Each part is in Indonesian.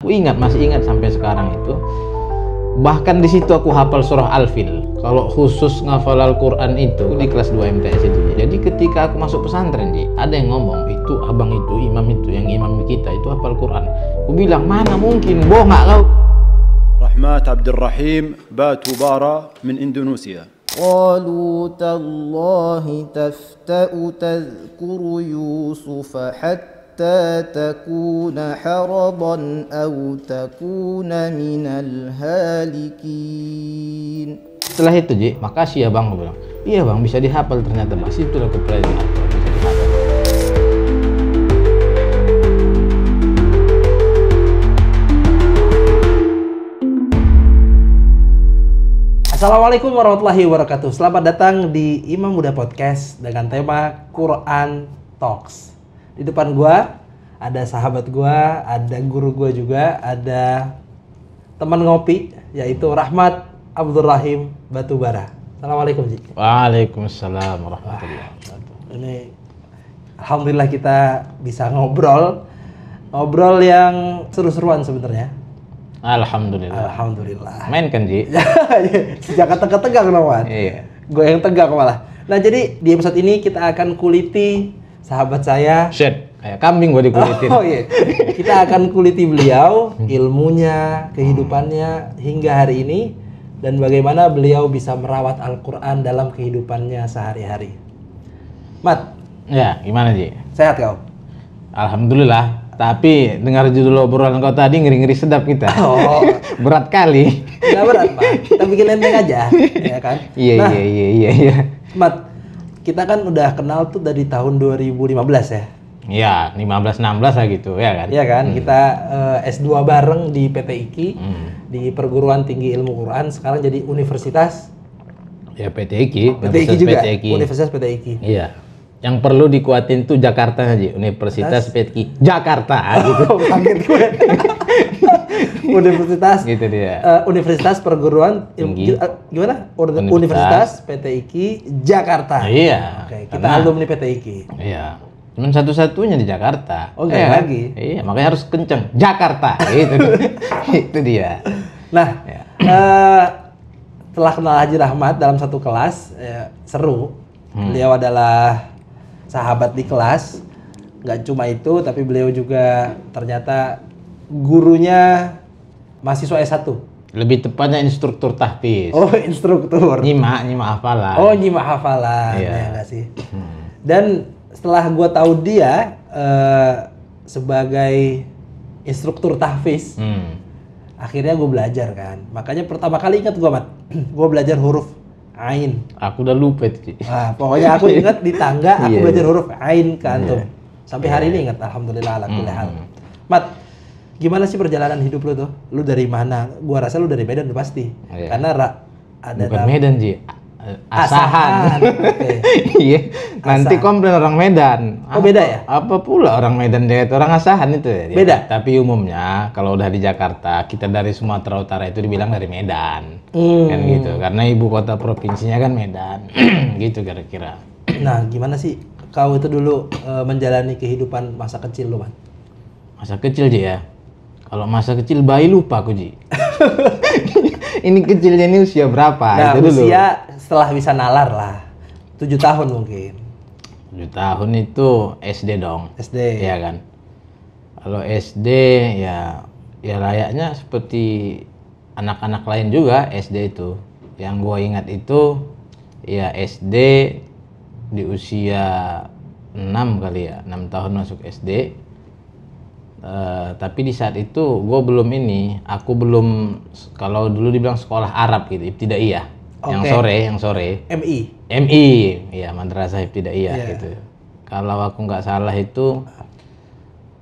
Aku ingat, masih ingat sampai sekarang itu. Bahkan di situ aku hafal surah Al-Fil. Kalau khusus ngafal Al-Quran itu di kelas 2 MTS itu. Jadi ketika aku masuk pesantren, ada yang ngomong, itu abang itu, imam itu, yang imam kita itu hafal Quran. Aku bilang, mana mungkin, bohong nggak kau? Rahmat Abdurrahim Batubara min Indonesia. قالوا تالله تفتأ تذكر يوسف حتى تكون حرضا أو تكون من الهالكين. Setelah itu, Ji, makasih ya bang, aku bilang. Iya bang, bisa dihafal ternyata bang. Situ aku pelajari bisa dihafal. Assalamualaikum warahmatullahi wabarakatuh. Selamat datang di Imam Muda Podcast dengan tema Quran Talks. Di depan gua ada sahabat gua, ada guru gua juga, ada teman ngopi yaitu Rahmat Abdurrahim Batubara. Assalamualaikum, Ji. Waalaikumsalam warahmatullahi wabarakatuh. Ini alhamdulillah kita bisa ngobrol yang seru-seruan sebenarnya. Alhamdulillah. Main kan, Ji? Sejak tegang lawan. Iya. Gue yang tegang malah. Nah, jadi di episode ini kita akan kuliti sahabat saya. Shit, kayak kambing gue dikulitin. Oh iya. Kita akan kuliti beliau, ilmunya, kehidupannya hingga hari ini, dan bagaimana beliau bisa merawat Al-Quran dalam kehidupannya sehari-hari. Mat. Ya, gimana, Ji? Sehat kau? Alhamdulillah. Tapi dengar judul obrolan kau tadi ngeri-ngeri sedap kita. Oh. Berat kali. Nggak berat, Pak. Kita bikin enteng aja, ya kan? Iya. Mat, kita kan udah kenal tuh dari tahun 2015 ya? Iya, 15-16 lah gitu, ya kan? Iya kan? Kita S2 bareng di PT IKI, di Perguruan Tinggi Ilmu Quran, sekarang jadi Universitas. Ya, PT IKI. PT IKI juga, Universitas PT IKI. Iya. Yang perlu dikuatin tuh Jakarta aja, Universitas PTI Jakarta gitu. Kaget gue. Universitas gitu dia. Universitas Perguruan Tinggi gimana? Universitas PTIK Jakarta. Iya. Oke, kita alumni PTIK. Iya. Cuman satu-satunya di Jakarta. Oh, enggak lagi. Iya, makanya harus kenceng. Jakarta gitu. Itu dia. Nah, ya. Setelah kenal Haji Rahmat dalam satu kelas, seru. Beliau adalah sahabat di kelas. Nggak cuma itu, tapi beliau juga ternyata gurunya mahasiswa S1. Lebih tepatnya instruktur tahfiz. Oh, instruktur. Nyimak hafalan. Oh, nyimak hafalan. Iya. Ya nggak sih? Dan setelah gua tahu dia sebagai instruktur tahfiz, akhirnya gue belajar kan. Makanya pertama kali ingat gua, Mat, gua belajar huruf Ain. Aku udah lupa itu. Pokoknya aku ingat di tangga aku belajar huruf Ain ke antum. Sampai hari ini ingat, alhamdulillah ala kulli hal. Mat, gimana sih perjalanan hidup lu tuh? Lu dari mana? Gua rasa lu dari Medan udah pasti. Karena ada bukan Medan, Ji. Asahan. Iya. Nanti komplain orang Medan. Oh, beda ya? Apa pula orang Medan dia orang Asahan itu ya? Beda. Tapi umumnya kalau udah di Jakarta, kita dari Sumatera Utara itu dibilang dari Medan. Kan gitu. Karena ibu kota provinsinya kan Medan. Gitu kira-kira. Nah, gimana sih kau itu dulu menjalani kehidupan masa kecil lu, Man? Masa kecil, Ji ya? Kalau masa kecil bayi lupa aku, Ji. Ini kecilnya ini usia berapa? Nah, itu dulu. Usia setelah bisa nalar lah. 7 tahun mungkin. 7 tahun itu SD dong. SD. Iya kan. Kalau SD ya layaknya seperti anak-anak lain juga SD itu. Yang gua ingat itu ya SD di usia 6 kali ya. 6 tahun masuk SD. Tapi di saat itu gue belum aku belum, kalau dulu dibilang sekolah Arab gitu, ibtidaiyah. Okay. Yang sore. MI, ya Madrasah Ibtidaiyah gitu. Kalau aku nggak salah itu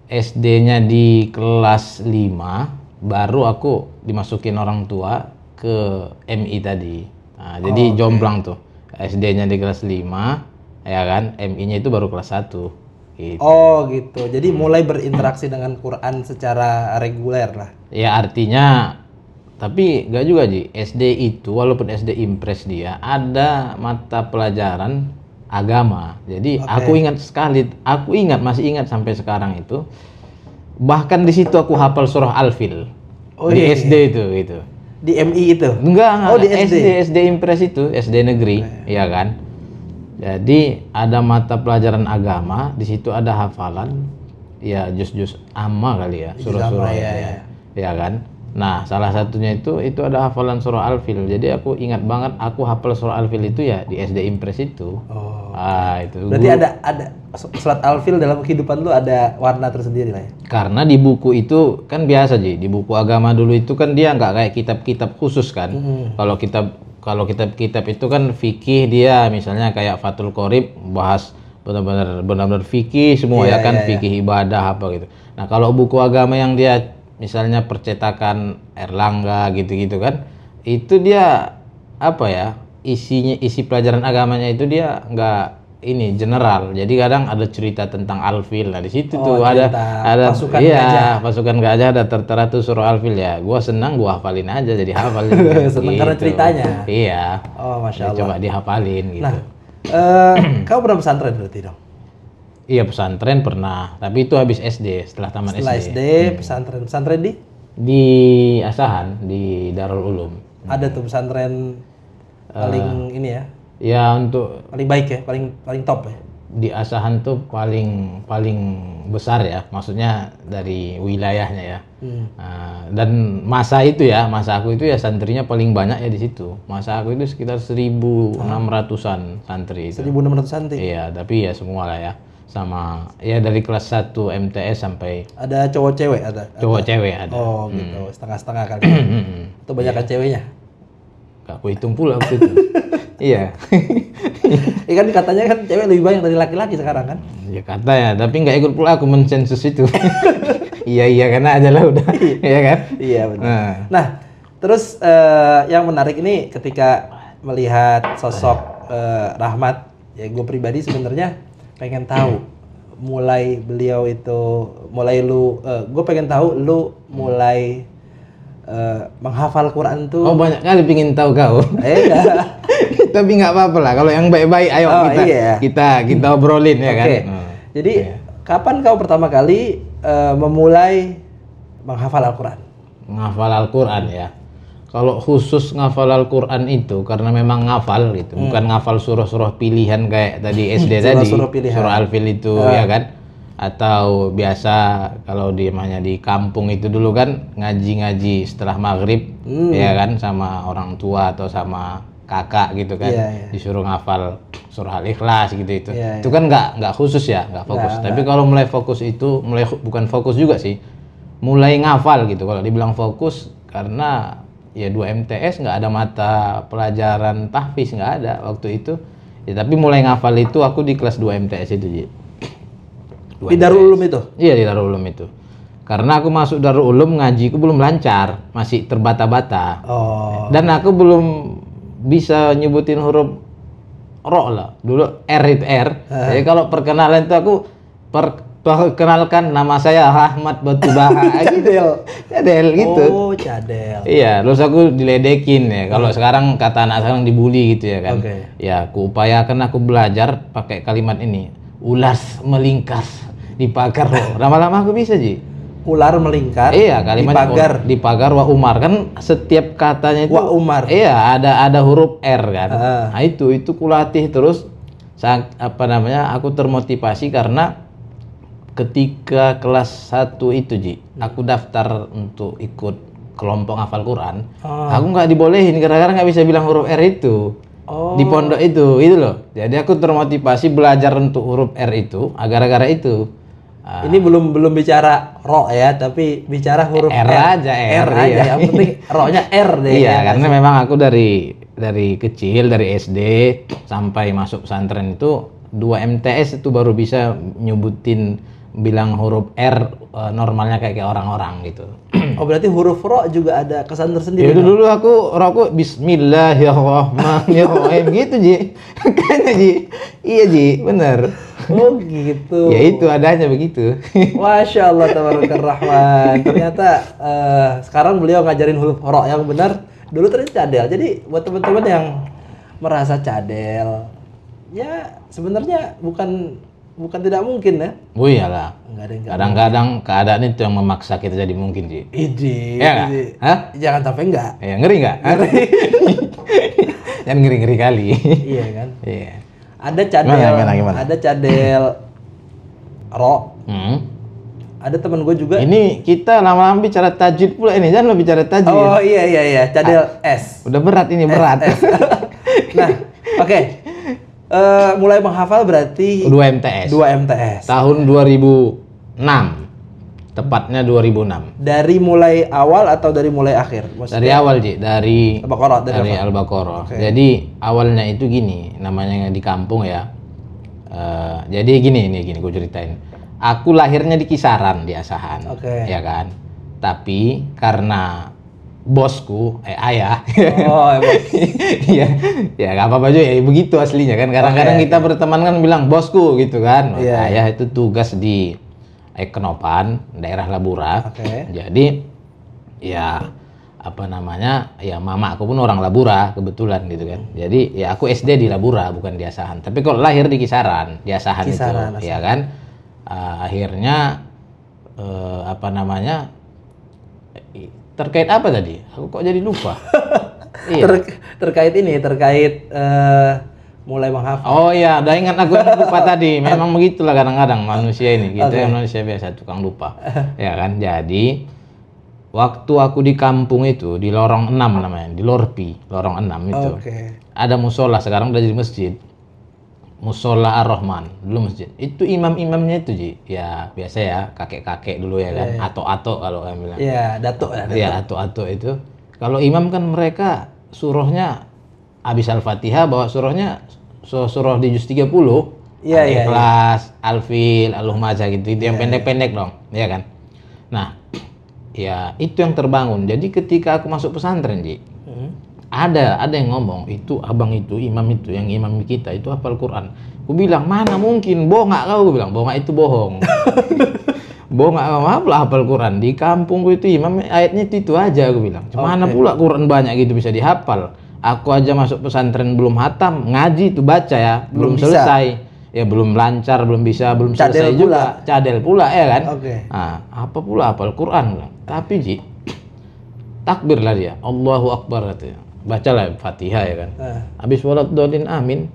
SD-nya di kelas 5, baru aku dimasukin orang tua ke MI tadi. Nah, jadi jomblang tuh. SD-nya di kelas 5, ya kan, MI-nya itu baru kelas 1. Gitu. Oh gitu, jadi mulai berinteraksi dengan Quran secara reguler lah. Ya artinya, tapi nggak juga, Ji. SD itu walaupun SD Impres dia ada mata pelajaran agama. Jadi aku ingat sekali, masih ingat sampai sekarang itu Bahkan di situ aku hafal surah Al-Fil. Oh, di iya. SD itu gitu. Di MI itu? Enggak. Oh, di SD. SD Impres itu, SD negeri, ya kan. Jadi ada mata pelajaran agama, di situ ada hafalan, ya juz-juz amma kali ya, surah-surah ya kan. Nah, salah satunya itu ada hafalan surah Al-Fil. Jadi aku ingat banget aku hafal surah Al-Fil itu ya di SD Impres itu. Oh. Itu. Berarti ada surat Al-Fil dalam kehidupan lu ada warna tersendiri lah ya. Karena di buku itu kan biasa Ji, di buku agama dulu itu kan dia nggak kayak kitab-kitab khusus kan. Kalau kitab-kitab itu kan fikih dia misalnya kayak Fathul Qorib bahas benar-benar fikih semua ya kan, fikih ibadah apa gitu. Nah, kalau buku agama yang dia misalnya percetakan Erlangga gitu-gitu kan, itu dia apa ya, isi pelajaran agamanya itu dia nggak ini general, jadi kadang ada cerita tentang Al-Fil. Nah di situ tuh ada pasukan gajah. Pasukan gajah, ada tertera tuh surah Al-Fil ya. Gua senang, gua hafalin aja jadi hafal. Senang karena ceritanya. Iya. Oh, Masya Allah. Coba dihafalin gitu. Nah, kamu pernah pesantren berarti dong? Iya, pesantren pernah, tapi itu habis SD, setelah taman Setelah SD. Pesantren Di Asahan, di Darul Ulum. Ada tuh pesantren paling ini ya. Ya untuk Paling baik ya, paling top ya. di Asahan tuh paling besar ya, maksudnya dari wilayahnya ya. Dan masa aku itu ya santrinya paling banyak ya di situ. Masa aku itu sekitar 1.600-an santri itu. 1.600 santri. Iya, tapi ya semua lah ya. Sama ya dari kelas 1 MTS sampai Ada cowok cewek ada. cowok cewek ada. Oh, gitu. Setengah-setengah kali. Atau banyak kan ceweknya? Gak aku hitung pula waktu itu. Iya. Iya kan katanya kan cewek lebih banyak dari laki-laki sekarang kan? Ya katanya, tapi nggak ikut pula aku mensensus itu. Iya karena aja lah udah. Iya kan? Iya benar. Nah, terus yang menarik ini ketika melihat sosok Rahmat, ya gue pribadi sebenarnya pengen tahu mulai beliau itu gue pengen tahu lu mulai menghafal Quran tuh. Oh banyak kali pingin tahu kau. Enggak. Tapi nggak apa-apa lah. Kalau yang baik-baik, ayo kita obrolin ya kan. Jadi kapan kau pertama kali memulai menghafal Al-Quran? Menghafal Al-Quran ya. Kalau khusus ngafal Al-Quran itu karena memang ngafal gitu, bukan ngafal surah-surah pilihan kayak tadi SD tadi. Surah Al-Fil itu ya kan. Atau biasa kalau di kampung itu dulu kan ngaji-ngaji setelah maghrib ya kan, sama orang tua atau sama kakak gitu kan, disuruh ngafal surah Al-Ikhlas gitu itu. Itu kan nggak khusus ya, nggak fokus. Tapi kalau mulai fokus itu bukan fokus juga sih, mulai ngafal gitu. Kalau dibilang fokus karena ya 2 MTS nggak ada mata pelajaran tahfiz, nggak ada waktu itu. Ya tapi mulai ngafal itu aku di kelas 2 MTS itu Ji. Di Darul Ulum itu? Iya di Darul Ulum itu. Karena aku masuk Darul Ulum ngajiku belum lancar, masih terbata-bata. Oh. Dan aku belum bisa nyebutin huruf ro lah. Dulu R itu R. Jadi kalau perkenalan itu aku perkenalkan nama saya Rahmat Batubaha gitu. Cadel gitu. Oh, cadel. Iya, terus aku diledekin ya. Kalau sekarang kata anak sekarang dibully gitu ya kan. Ya, aku upayakan aku belajar pakai kalimat ini. Ulas melingkar di pagar. Lama-lama aku bisa Ji. Ular melingkar. Iya, kalimat di pagar wa Umar kan setiap katanya itu wa Umar. Iya, ada huruf R kan. Nah, itu kulatih terus aku termotivasi karena ketika kelas 1 itu Ji, aku daftar untuk ikut kelompok hafal Quran. Aku nggak dibolehin gara-gara nggak bisa bilang huruf R itu. Di pondok itu loh. Jadi aku termotivasi belajar untuk huruf R itu gara-gara itu. Ini belum bicara ro ya, tapi bicara huruf R aja. R aja. Iya. Yang penting ro-nya R deh. Iya, karena memang aku dari kecil, dari SD sampai masuk pesantren itu 2 MTS itu baru bisa nyebutin bilang huruf R normalnya kayak orang-orang gitu. Oh berarti huruf ro juga ada kesan tersendiri. Itu dulu aku Bismillahirrahmanirrahim gitu Ji. Kayaknya Ji. Iya Ji, bener. Oh gitu. Ya itu adanya begitu. Masya Allah tabarakalrahman. Ternyata sekarang beliau ngajarin huruf ro yang benar. Dulu ternyata cadel. Jadi buat teman-teman yang merasa cadel, ya sebenarnya bukan bukan tidak mungkin ya. Oh iyalah. Kadang-kadang keadaan itu yang memaksa kita jadi mungkin, Ji. Ya Hah? Jangan sampai enggak. Ya, ngeri enggak? Ngeri. Jangan ngeri-ngeri kali. Iya kan? Iya. Ada cadel, gimana? ada cadel ro. Ada teman gue juga. Ini kita lama-lama bicara tajwid pula ini. Jangan lo bicara tajwid. Oh iya. Cadel S. Udah berat ini, berat. S. Nah, oke. Mulai menghafal berarti 2 MTS. Tahun 2006. Tepatnya 2006. Dari mulai awal atau dari mulai akhir? Maksudnya, dari awal, Ji. Dari Al-Baqarah. Okay. Jadi awalnya itu gini, namanya di kampung ya. Jadi gini gue ceritain. Aku lahirnya di Kisaran, di Asahan. Ya kan? Tapi karena bosku, ayah. Oh, Iya. Ya nggak apa-apa juga, ya begitu aslinya kan. Kadang-kadang kita berteman kan bilang bosku gitu kan. Ayah itu tugas di Kenopan, daerah Labura. Jadi ya apa namanya? Ya mama aku pun orang Labura kebetulan gitu kan. Jadi ya aku SD di Labura bukan di Asahan. Tapi kalau lahir di Kisaran, di Asahan itu, ya kan. Akhirnya apa namanya? Terkait apa tadi? Aku kok jadi lupa. Iya. Terkait mulai menghafal. Oh iya, udah ingat aku yang lupa tadi. Memang begitulah kadang-kadang manusia ini. Kita manusia biasa tukang lupa. Ya kan? Jadi waktu aku di kampung itu di Lorong 6 namanya, di Lorpi, Lorong 6 itu. Ada musola, sekarang udah jadi masjid. Musola Ar-Rahman, dulu masjid. Itu imam-imamnya itu, Ji. Ya, biasa ya, kakek-kakek dulu ya kan. Ato-ato kalau kami bilang. Iya, datuk ya. Iya, ato-ato itu. Kalau imam kan mereka surahnya habis Al-Fatihah bawa surahnya surah di juz 30. Iya. Ikhlas, Al-Fil, Al-Humazah gitu. Itu yang pendek-pendek dong, ya kan. Nah, ya itu yang terbangun. Jadi ketika aku masuk pesantren, Ji. Ada yang ngomong, itu abang itu, imam itu, yang imam kita itu hafal Quran. Aku bilang, mana mungkin, bongak kau. Aku bilang, bongak itu bohong. Bongak kau, hafal Quran. Di kampungku itu imam ayatnya itu aja, aku bilang. Mana pula Quran banyak gitu bisa dihafal. Aku aja masuk pesantren belum hatam, ngaji itu baca ya, belum selesai. Ya belum lancar, belum bisa, belum selesai juga. Cadel pula ya kan. Nah, apa pula hafal Quran. Tapi Ji, takbir lah dia, Allahu Akbar katanya. Bacalah Fatihah ya kan. Habis waladhdallin amin,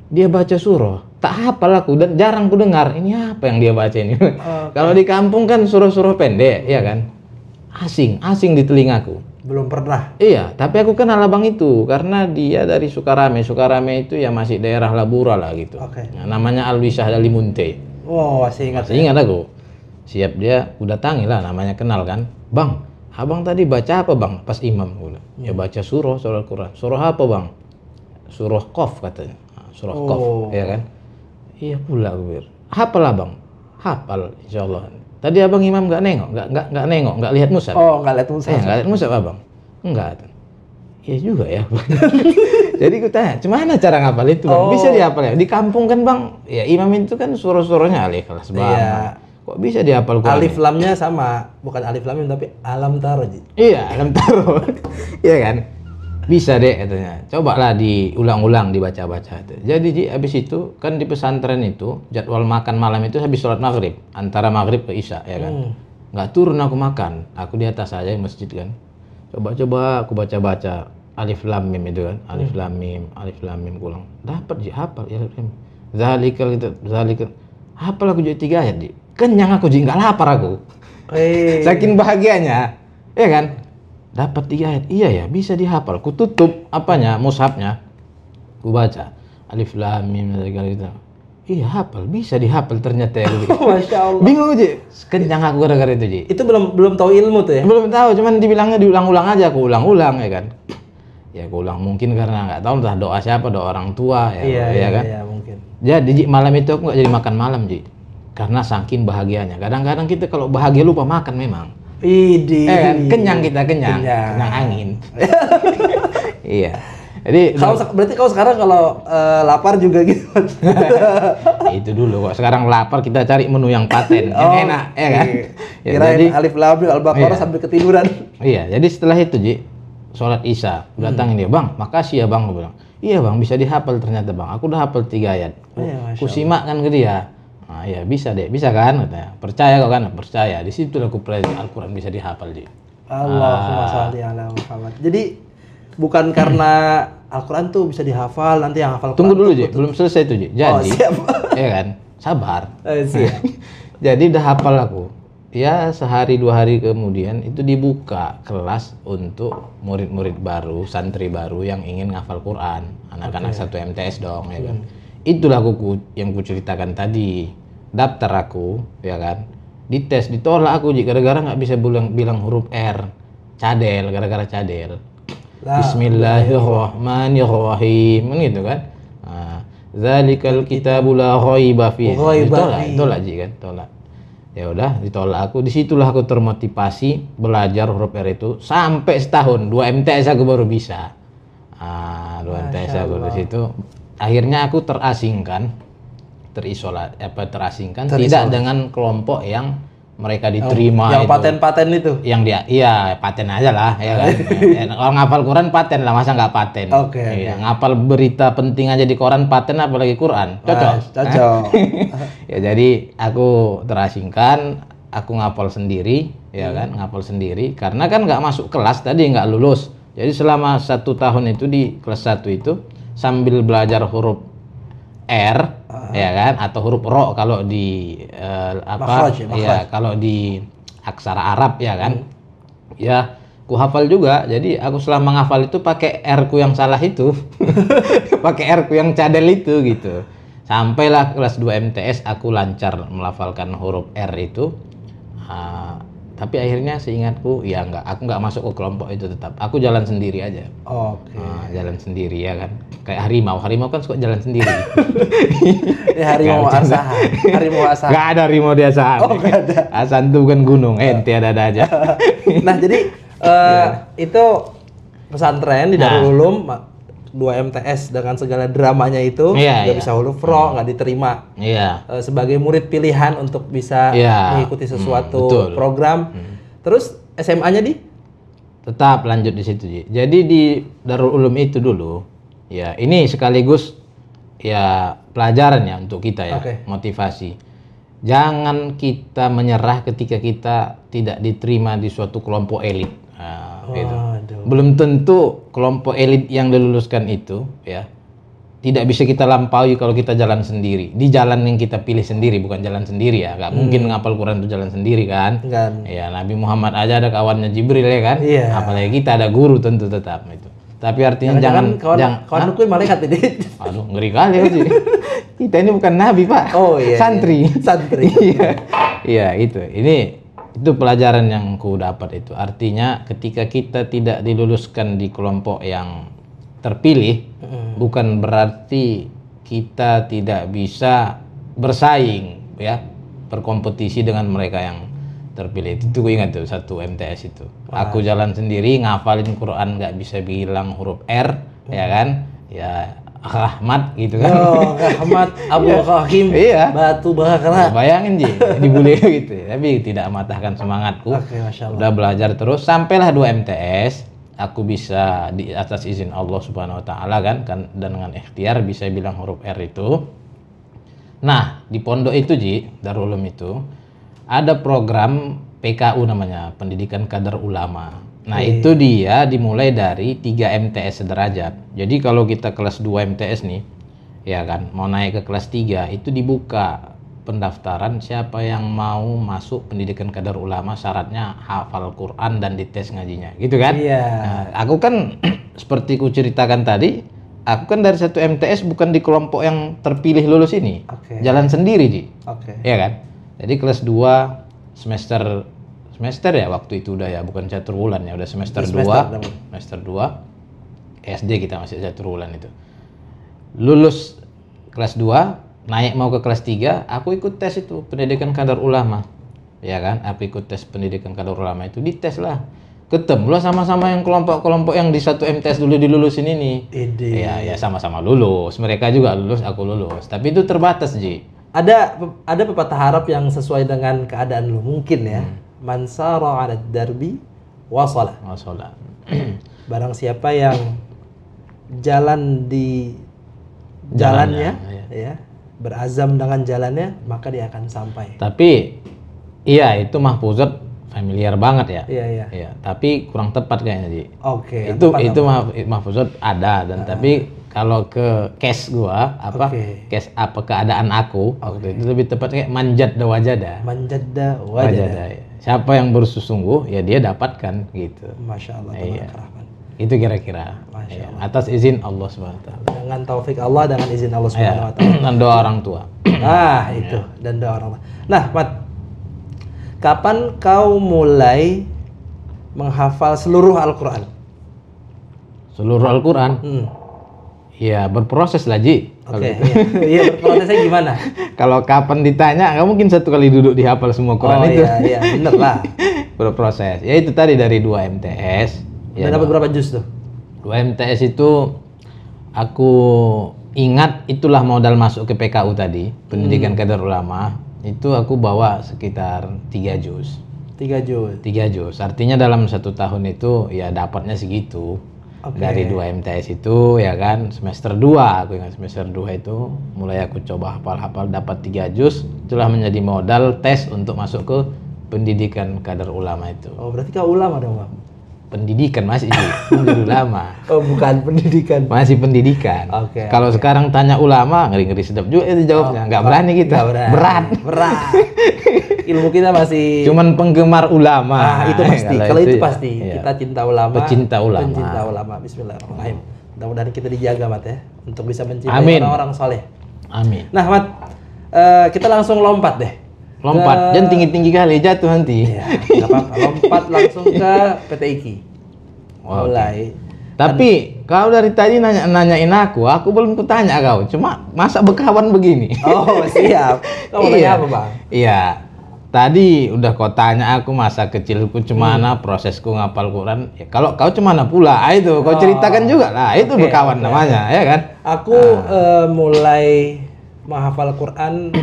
dia baca surah. Tak hafal aku dan jarang ku dengar. Ini apa yang dia baca ini? Kalau di kampung kan surah-surah pendek, ya kan? Asing di telingaku. Belum pernah. Iya, tapi aku kenal abang itu karena dia dari Sukarame. Sukarame itu ya masih daerah Labura lah gitu. Nah, namanya Alwisah Dalimunte. Oh, masih ingat. Masih ingat aku. Siap dia, udah datangi lah, namanya kenal kan. Bang, abang tadi baca apa bang? Pas imam udah. Ya baca surah Al-Quran. Surah apa bang? Surah Qaf katanya. Surah Qaf, ya kan? Iya pula gue. Hafal abang? Hafal, insyaallah. Tadi abang imam nggak nengok, nggak lihat mushaf. Oh, nggak lihat mushaf. Nggak lihat mushaf abang? Enggak. Iya juga ya. Jadi gue tanya, gimana cara ngapal itu bang? Bisa dihafal ya? Di kampung kan bang, ya imam itu kan surah-surahnya alif kelas bang. Iya. Kok bisa dihafal Quran? Alif lamnya sama, bukan alif lam tapi alam taro. Iya, alam taro. Iya kan? Bisa deh katanya. Cobalah diulang-ulang dibaca-baca. Jadi Ji, habis itu kan di pesantren itu jadwal makan malam itu habis sholat maghrib, antara maghrib ke isya ya kan. Nggak turun aku makan, aku di atas aja di masjid kan. Coba-coba aku baca-baca alif lam mim itu kan. Alif lam mim ulang. Dapat Ji, hafal ya. Zalikal gitu, zalikal. Hafal aku jadi 3 ayat Ji. Kenyang aku Ji, nggak lapar aku. Saking bahagianya, ya kan? Dapat 3 ayat, iya ya, bisa dihafal. Ku tutup apanya, mushafnya, ku baca alif lam mim gitu. Iya hafal, bisa dihafal ternyata ya. Masya Allah. Bingung Ji, kenyang aku gara-gara itu Ji. Itu belum tahu ilmu tuh ya? Belum tahu, cuman dibilangnya diulang-ulang aja, aku ulang-ulang ya kan. Ya aku ulang mungkin karena nggak tahu entah doa siapa, doa orang tua ya, ya kan. Iya mungkin. Jadi Ji, malam itu aku nggak jadi makan malam Ji, karena saking bahagianya. Kadang-kadang kita kalau bahagia lupa makan memang. Kenyang kita, kenyang angin. Iya. Jadi berarti kau sekarang kalau lapar juga gitu. Itu dulu kok. Sekarang lapar kita cari menu yang paten, yang enak, ya kan? Ya, jadi alif lam mim Al-Baqarah sambil ketiduran. Iya, jadi setelah itu Ji, sholat Isya, datangin dia, "Bang, makasih ya Bang," aku bilang. "Iya Bang, bisa dihafal ternyata Bang. Aku udah hafal 3 ayat." Ku simak kan ke dia. Nah, ya bisa deh, bisa kan katanya. Percaya kok kan? Percaya. Di situ aku pelajari Al-Qur'an bisa dihafal, Ji. Allahumma sholli ala Muhammad. Jadi bukan karena Al-Qur'an tuh bisa dihafal, nanti yang hafal Tunggu dulu, Ji. Belum selesai tuh, Ji. Jadi, siap. ya kan? Sabar. Siap. Jadi udah hafal aku. Ya sehari 2 hari kemudian itu dibuka kelas untuk murid-murid baru, santri baru yang ingin ngafal Quran. Anak-anak 1 MTS dong, ya kan. Itulah yang kuceritakan tadi. Daftar aku, ya kan. Dites, ditolak aku gara-gara nggak bisa bilang huruf R. Cadel, gara-gara cadel. Bismillahirrahmanirrahim, gitu kan. Zalikal kitabul la raiba fihi. Ditolak Ji kan, tolak. Ya udah, ditolak aku. Disitulah aku termotivasi belajar huruf R itu sampai setahun. 2 MTS aku baru bisa. 2 MTS aku di situ. Akhirnya aku terasingkan, terasingkan tidak dengan kelompok yang mereka diterima yang itu. paten-paten itu. Yang dia, iya paten aja lah, ya kan. Kalau ngapal Quran paten lah, masa nggak paten? Iya, ngapal berita penting aja di koran paten, apalagi Quran. Cocok. Cocok. Ya jadi aku terasingkan, aku ngapal sendiri, ya kan, ngapal sendiri. Karena kan nggak masuk kelas tadi, nggak lulus. Jadi selama 1 tahun itu di kelas 1 itu sambil belajar huruf R, ya kan, atau huruf ro kalau di makhraj. Ya kalau di aksara Arab, ya kan. Ya, ku hafal juga. Jadi aku selama ngafal itu pakai R ku yang salah itu. Pakai R ku yang cadel itu gitu. Sampailah kelas 2 MTS aku lancar melafalkan huruf R itu. Tapi akhirnya seingatku ya aku nggak masuk ke kelompok itu tetap. Aku jalan sendiri aja. Jalan sendiri, ya kan. Kayak harimau kan suka jalan sendiri. Harimau asahan. Gak ada harimau di asahan. Gak ada. Asahan itu bukan gunung, ente ada aja. Nah jadi itu pesantren di Darul Ulum 2 MTS dengan segala dramanya itu, nggak bisa huruf ro, nggak diterima sebagai murid pilihan untuk bisa mengikuti sesuatu program. Terus SMA-nya tetap lanjut di situ, Ji. Jadi di Darul Ulum itu dulu, ya ini sekaligus ya pelajaran ya untuk kita ya, motivasi. Jangan kita menyerah ketika kita tidak diterima di suatu kelompok elit. Gitu. Belum tentu kelompok elit yang diluluskan itu ya tidak bisa kita lampaui kalau kita jalan sendiri di jalan yang kita pilih sendiri, bukan jalan sendiri ya. Gak mungkin ngapal Quran itu jalan sendiri kan. Ya Nabi Muhammad aja ada kawannya Jibril, ya kan. Apalagi kita ada guru tentu tetap itu. Tapi artinya jangan kawan aku malaikat ini. Aduh, ngeri kali sih. Kita ini bukan nabi, Pak. Santri. Iya itu. Itu pelajaran yang ku dapat itu. Artinya ketika kita tidak diluluskan di kelompok yang terpilih, bukan berarti kita tidak bisa bersaing ya, berkompetisi dengan mereka yang terpilih. Itu gue ingat tuh 1 MTS itu. Aku jalan sendiri ngafalin Quran, nggak bisa bilang huruf R, ya kan? Ya Rahmat gitu kan. Rahmat Abu Hakim Batu Bakara. Bayangin Ji, dibully gitu. Tapi tidak mematahkan semangatku. Udah belajar terus sampailah 2 MTS. Aku bisa di atas izin Allah Subhanahu wa taala kan dan dengan ikhtiar bisa bilang huruf R itu. Nah, di pondok itu Ji, Darul Ulum itu ada program PKU namanya, Pendidikan Kadar Ulama. Nah, itu dia dimulai dari 3 MTS sederajat. Jadi kalau kita kelas 2 MTS nih, ya kan, mau naik ke kelas 3 itu dibuka pendaftaran siapa yang mau masuk Pendidikan Kadar Ulama, syaratnya hafal Quran dan dites ngajinya. Gitu kan? Nah, aku kan seperti ku ceritakan tadi, aku kan dari 1 MTS bukan di kelompok yang terpilih lulus ini. Jalan sendiri, Ji. Ya kan? Jadi kelas 2 semester ya waktu itu udah ya, bukan catur bulan ya, udah semester 2 SD kita masih catur bulan itu. Lulus kelas 2, naik mau ke kelas 3, aku ikut tes itu Pendidikan Kadar Ulama. Ya kan? Aku ikut tes Pendidikan Kadar Ulama itu, dites lah. Ketemulah sama-sama yang kelompok-kelompok yang di 1 MTS dulu dilulusin ini. Ya sama-sama lulus. Mereka juga lulus, aku lulus. Tapi itu terbatas, Ji. Ada pepatah Arab yang sesuai dengan keadaan lu mungkin ya. Man sara 'ala darbi wasala. Barang siapa yang jalan di jalannya ya, berazam dengan jalannya, maka dia akan sampai. Tapi iya itu mahfuzat familiar banget ya. Iya. Iya, tapi kurang tepat kayaknya Ji. Oke. Itu mahfuzat ada dan tapi kalau ke case gua case apa keadaan aku waktu itu lebih tepat kayak manjad wajada. Manjadda wajada. Ya. Siapa yang bersungguh ya dia dapatkan gitu. Masya Allah. Iya. Itu kira-kira. Ya, atas izin Allah Subhanahu wa taala. Dengan taufik Allah, dengan izin Allah Subhanahu wa taala. Dan doa orang tua. Itu dan doa orang tua. Nah, Mat, kapan kau mulai menghafal seluruh Al-Qur'an? Seluruh Al-Qur'an? Ya, berproses lah, Ji. Oke, iya berprosesnya gimana? Kalau kapan ditanya, nggak mungkin satu kali duduk dihafal semua Quran itu. Iya, bener lah. Berproses. Ya itu tadi dari 2 MTS. Dan dapat berapa juz tuh? 2 MTS itu aku ingat itulah modal masuk ke PKU tadi, Pendidikan Kader Ulama. Itu aku bawa sekitar 3 juz. 3 juz. 3 juz. Artinya dalam 1 tahun itu ya dapatnya segitu. Dari 2 MTS itu ya kan semester 2 aku ingat semester 2 itu mulai aku coba hafal dapat 3 juz, itulah menjadi modal tes untuk masuk ke Pendidikan Kader Ulama itu. Oh, berarti kau ulama dong, Bang? Pendidikan masih belum ulama. Oh, bukan pendidikan. Masih pendidikan. Oke. Kalau sekarang tanya ulama, ngeri-ngeri sedap juga itu jawabnya. Nggak berani kita. Berat. Ilmu kita masih cuman penggemar ulama. Itu pasti. Kalau itu pasti. Iya. Kita cinta ulama. Pecinta ulama. Pencinta ulama. Bismillahirrahmanirrahim. Mudah-mudahan kita dijaga, Mat ya, untuk bisa mencintai orang-orang soleh. Amin. Nah, Mat, kita langsung lompat deh. Lompat, jangan tinggi-tinggi kali, jatuh nanti. Iya, nggak apa-apa. Lompat langsung ke PT IKI. Mulai. Tapi kau dari tadi nanyain aku belum kutanya kau. Cuma masa berkawan begini? Oh, siap. Kau mau tanya apa, Bang? Iya. Tadi udah kau tanya aku masa kecilku cemana, prosesku ngapal Quran. Ya, kalau kau cemana pula, itu kau ceritakan juga lah. Itu berkawan namanya, ya kan? Aku mulai menghafal Quran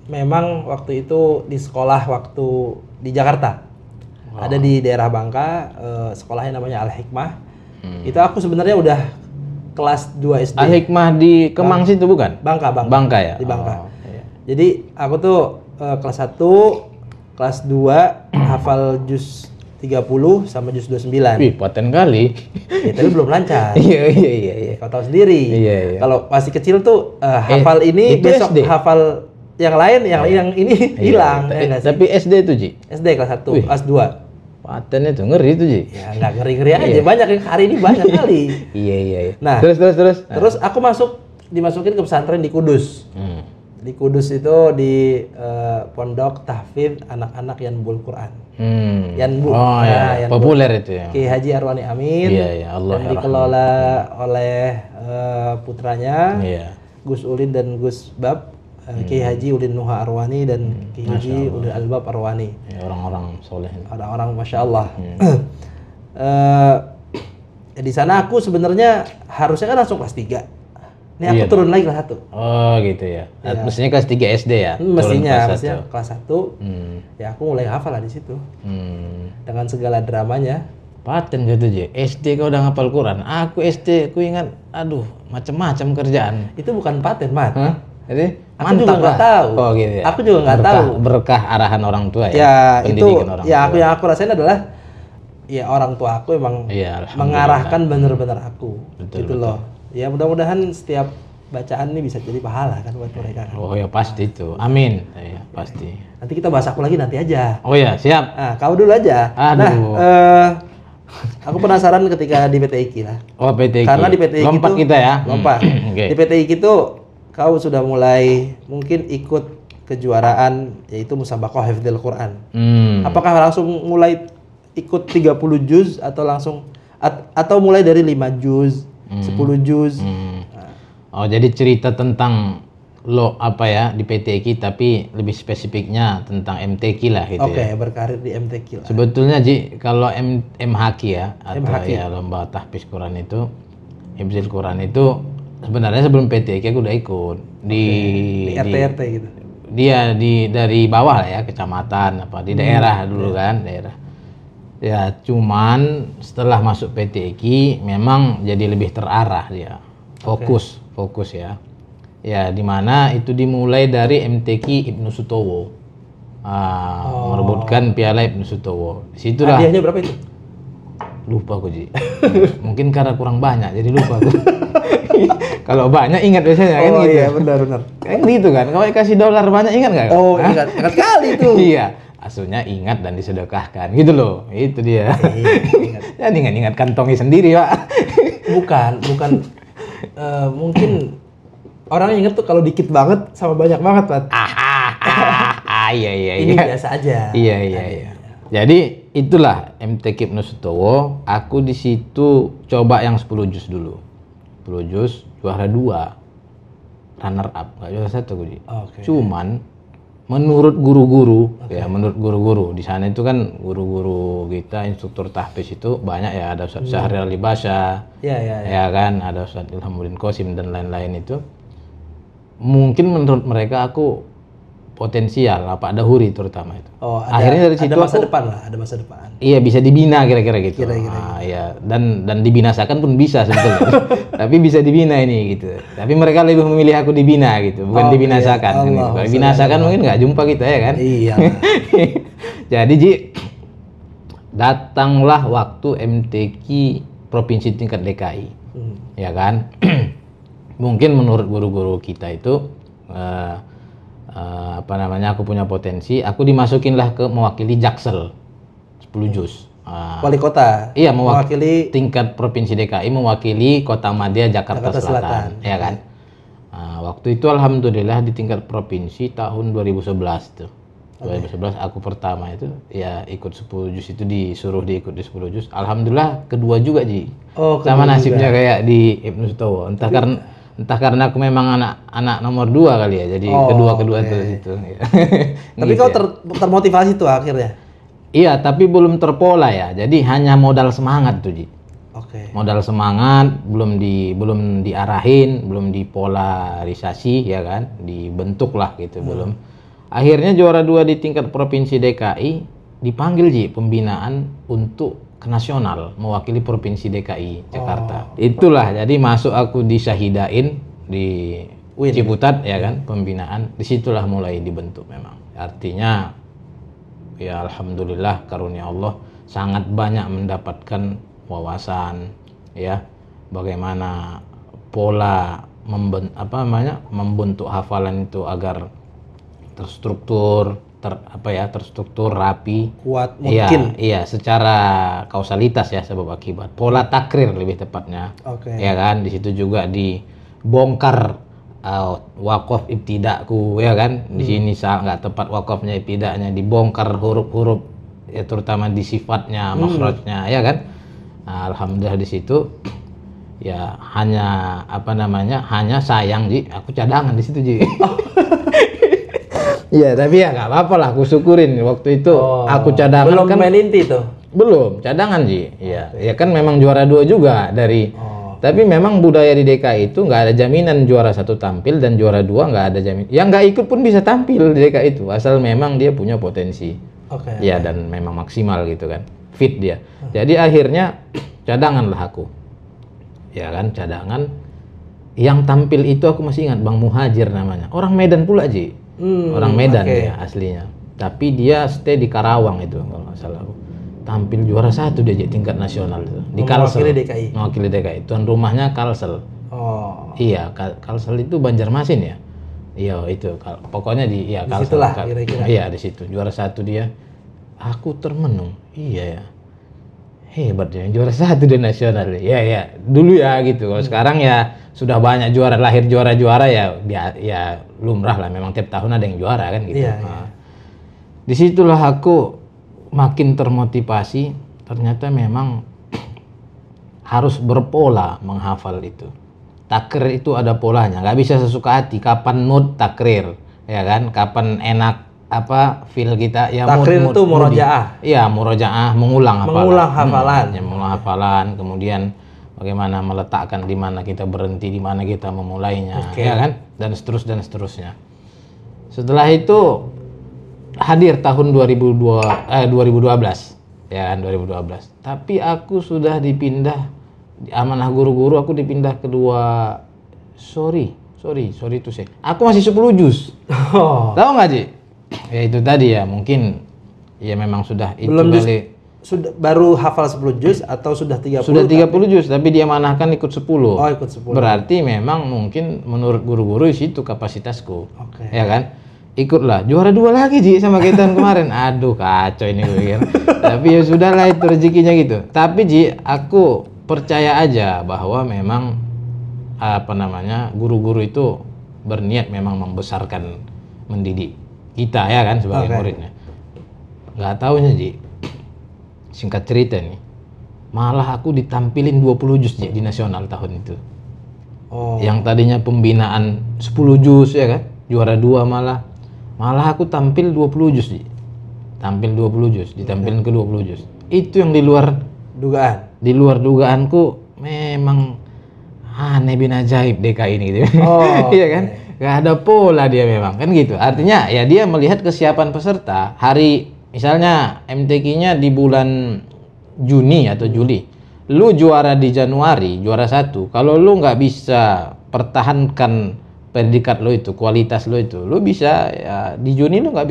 memang waktu itu di sekolah waktu di Jakarta. Ada di daerah Bangka, sekolahnya namanya Al-Hikmah. Itu aku sebenarnya udah kelas 2 SD. Al-Hikmah di Kemang situ bukan? Bangka. Bangka ya? Di Bangka. Iya. Jadi aku tuh kelas 1, kelas 2 hafal juz 30 sama juz 29. Wih, paten kali. Ya, tapi belum lancar. Iya. Kau tahu sendiri. Iya. Kalau masih kecil tuh hafal ini besok SD. Hafal yang lain, yang ini hilang. Ya, tapi SD itu, Ji? SD kelas 1, kelas 2. Paten itu ngeri itu, Ji. Ya nggak ngeri-ngeri aja, banyak yang hari ini banyak kali. Iya. Nah, terus aku dimasukin ke pesantren di Kudus. Di Kudus itu di pondok tahfidz anak-anak Yanbul Quran. Yanbu. Yanbu. Populer itu ya. Ki Haji Arwani Amin. Iya, Allah. Yang dikelola oleh putranya. Iya. Gus Ulin dan Gus Bab. Ki Haji Ulin Nuha Arwani dan Ki Haji Ulin Albab Arwani. Ya, orang-orang soleh. Orang-orang Masya Allah. Di sana aku sebenarnya harusnya kan langsung kelas 3. Ini aku turun lagi kelas 1. Oh gitu ya. Mestinya kelas 3 SD ya? Mestinya kelas 1. Ya aku mulai hafal lah di situ. Dengan segala dramanya. Paten gitu aja. SD kau udah ngapal Quran. Aku SD aku ingat, aduh macam-macam kerjaan. Itu bukan paten, Mat. Jadi aku juga nggak tahu. Oh gitu ya. Aku juga nggak tahu. Berkah arahan orang tua ya. Ya pendidikan itu. Orang ya tua. yang aku rasain adalah ya orang tua aku emang mengarahkan bener-bener aku. Betul, gitu loh. Ya mudah-mudahan setiap bacaan ini bisa jadi pahala kan buat mereka. Kan? Oh ya pasti itu. Amin. Ya, pasti. Nanti kita bahas aku lagi nanti aja. Oh ya siap. Nah kau dulu aja. Aduh. Nah, aku penasaran ketika di PT IKI lah. Oh PT IKI. Karena di PT IKI lompat itu, kita ya. Lompat. Okay. Di PT IKI itu kau sudah mulai mungkin ikut kejuaraan yaitu Musabaqah Hifdzil Quran. Apakah langsung mulai ikut 30 juz atau langsung atau mulai dari 5 juz, 10 juz? Oh jadi cerita tentang lo apa ya di PT IKI tapi lebih spesifiknya tentang MTQ lah gitu. Oke, ya. berkarir di MTQ lah. Sebetulnya Ji kalau MHQ ya atau MHQ. ya lomba tahfiz Quran itu Hifdzil Quran itu sebenarnya sebelum PT IKI aku udah ikut di RT gitu. Dia dari bawah lah ya kecamatan apa di daerah dulu kan daerah. Ya cuman setelah masuk PT IKI memang jadi lebih terarah dia. Fokus ya. Ya, di mana itu dimulai dari MTQ Ibnu Sutowo. Merebutkan piala Ibnu Sutowo. Disitulah. Hadiahnya berapa itu? Lupa aku, Ji. Mungkin karena kurang banyak jadi lupa aku. Kalau banyak ingat biasanya kan gitu. Iya, benar. Kan gitu kan. Kalau kasih dolar banyak ingat nggak? Oh, ingat kali tuh. Iya. Aslinya ingat dan disedekahkan gitu loh. Itu dia. Ingat. Jangan ingat kantongnya sendiri, Pak. Bukan. Mungkin orang ingat tuh kalau dikit banget sama banyak banget, Pak. Iya. Ini biasa aja. Iya. Jadi itulah MTQ Ibnu Sutowo. Aku di situ coba yang 10 juz dulu. 10 juz juara 2. Runner up, enggak juara 1 aku. Okay. Cuman menurut guru-guru, ya menurut guru-guru di sana itu kan guru-guru kita instruktur tahfiz itu banyak ya, ada Ustaz Syahrial Libasha. Ya kan, ada Ustaz Ilhamuddin Qasim dan lain-lain itu. Mungkin menurut mereka aku potensial, Pak Dahuri terutama itu. Akhirnya dari situ ada masa depan. Iya, bisa dibina kira-kira gitu. Iya, dan dibinasakan pun bisa sebetulnya. Tapi bisa dibina ini gitu. Tapi mereka lebih memilih aku dibina gitu, bukan dibinasakan. Kan, gitu. Kalau dibinasakan mungkin nggak jumpa kita ya kan. Iya. Jadi Ji, datanglah waktu MTQ provinsi tingkat DKI. Ya kan? Mungkin menurut guru-guru kita itu aku punya potensi, aku dimasukin lah ke mewakili Jaksel 10 juz. Wali kota. Iya, mewakili tingkat provinsi DKI, mewakili Kota Madia Jakarta Selatan. Ya kan. Waktu itu alhamdulillah di tingkat provinsi tahun 2011 tuh. 2011 aku pertama itu ya ikut 10 juz itu disuruh diikut di 10 juz. Alhamdulillah kedua juga, Ji. Sama nasibnya kayak di Ibnu Sutowo. Entah karena aku memang anak nomor 2 kali ya, jadi kedua terus itu. Tapi gitu kau termotivasi tuh akhirnya? Iya, tapi belum terpola ya. Jadi hanya modal semangat tuh, Ji. Modal semangat, belum diarahin, belum dipolarisasi ya kan, dibentuk lah gitu belum. Akhirnya juara 2 di tingkat provinsi DKI dipanggil, Ji, pembinaan untuk ke nasional mewakili provinsi DKI Jakarta. Itulah jadi masuk aku disyahidain di Ciputat ya kan, pembinaan. Disitulah mulai dibentuk memang. Artinya ya alhamdulillah karunia Allah sangat banyak mendapatkan wawasan ya, bagaimana pola membentuk hafalan itu agar terstruktur, terstruktur, rapi, kuat mungkin. Iya, secara kausalitas ya, sebab akibat. Pola takrir lebih tepatnya. Ya kan, di situ juga dibongkar wakaf ibtida'ku ya kan. Di sini nggak tepat wakafnya ibtida'nya, dibongkar huruf-huruf ya, terutama di sifatnya, makhrajnya ya kan. Nah, alhamdulillah di situ ya hanya hanya sayang, Ji, aku cadangan di situ, Ji. Iya, tapi ya nggak apa-apa lah, aku syukurin waktu itu aku cadangan. Belum kan main inti tuh? Belum, cadangan, Ji. Iya, ya kan memang juara 2 juga dari. Tapi memang budaya di DKI itu nggak ada jaminan juara 1 tampil dan juara 2 nggak ada jaminan. Yang nggak ikut pun bisa tampil di DKI itu, asal memang dia punya potensi. Iya, dan memang maksimal gitu kan, fit dia. Jadi akhirnya cadangan lah aku. Ya kan, cadangan. Yang tampil itu aku masih ingat, Bang Muhajir namanya. Orang Medan pula, Ji. Orang Medan dia aslinya, tapi dia stay di Karawang itu kalau nggak salah. Tampil juara 1 dia tingkat nasional itu di Kalsel. Mewakili DKI. Tuan rumahnya Kalsel. Iya, Kalsel itu Banjarmasin ya. Iya itu, pokoknya Kalsel. Kira-kira. Iya di situ juara 1 dia. Aku termenung. Iya ya. Hebat dia, juara 1 di nasional. Ya dulu ya gitu. Kalau sekarang ya sudah banyak juara, lahir juara-juara ya lumrah lah, memang tiap tahun ada yang juara kan gitu. Disitulah aku makin termotivasi, ternyata memang harus berpola menghafal itu. Takrir itu ada polanya, nggak bisa sesuka hati. Kapan mood takrir, ya kan? Kapan enak feel kita ya. Takrir itu murojaah. Iya, murojaah, mengulang hafalan. Mengulang hafalan, kemudian bagaimana meletakkan di mana kita berhenti, di mana kita memulainya, ya kan? Dan seterusnya. Setelah itu hadir tahun 2012, ya kan, 2012. Tapi aku sudah dipindah di amanah guru-guru, aku dipindah ke sorry itu sih. Aku masih 10 juz. Oh. Tahu nggak, Ji? Ya itu tadi ya, mungkin ya memang sudah itu belum kali. Sudah baru hafal 10 juz atau sudah 30? Sudah 30 juz, tapi dia manahkan ikut 10. Oh, ikut 10. Berarti memang mungkin menurut guru-guru itu kapasitasku. Oke. Ya kan? Ikutlah, juara 2 lagi Ji sama kita tahun kemarin. Aduh, kacau ini gue pikir. Tapi ya sudahlah, itu rezekinya gitu. Tapi Ji, aku percaya aja bahwa memang guru-guru itu berniat memang membesarkan, mendidik kita ya kan sebagai muridnya. Nggak taunya Ji, singkat cerita nih, malah aku ditampilin 20 juz Ji, di nasional tahun itu. Yang tadinya pembinaan 10 juz ya kan, juara 2 malah aku tampil 20 juz Ji. Tampil 20 juz, ditampilin ke 20 juz. Itu yang di luar dugaan. Di luar dugaanku, memang aneh bin ajaib DKI ini gitu. Iya kan? Gak ada pola dia memang kan gitu. Artinya ya dia melihat kesiapan peserta. Hari misalnya MTQ-nya di bulan Juni atau Juli. Lu juara di Januari, juara 1. Kalau lu nggak bisa pertahankan predikat lo itu, kualitas lo itu, lo bisa ya di Juni lo nggak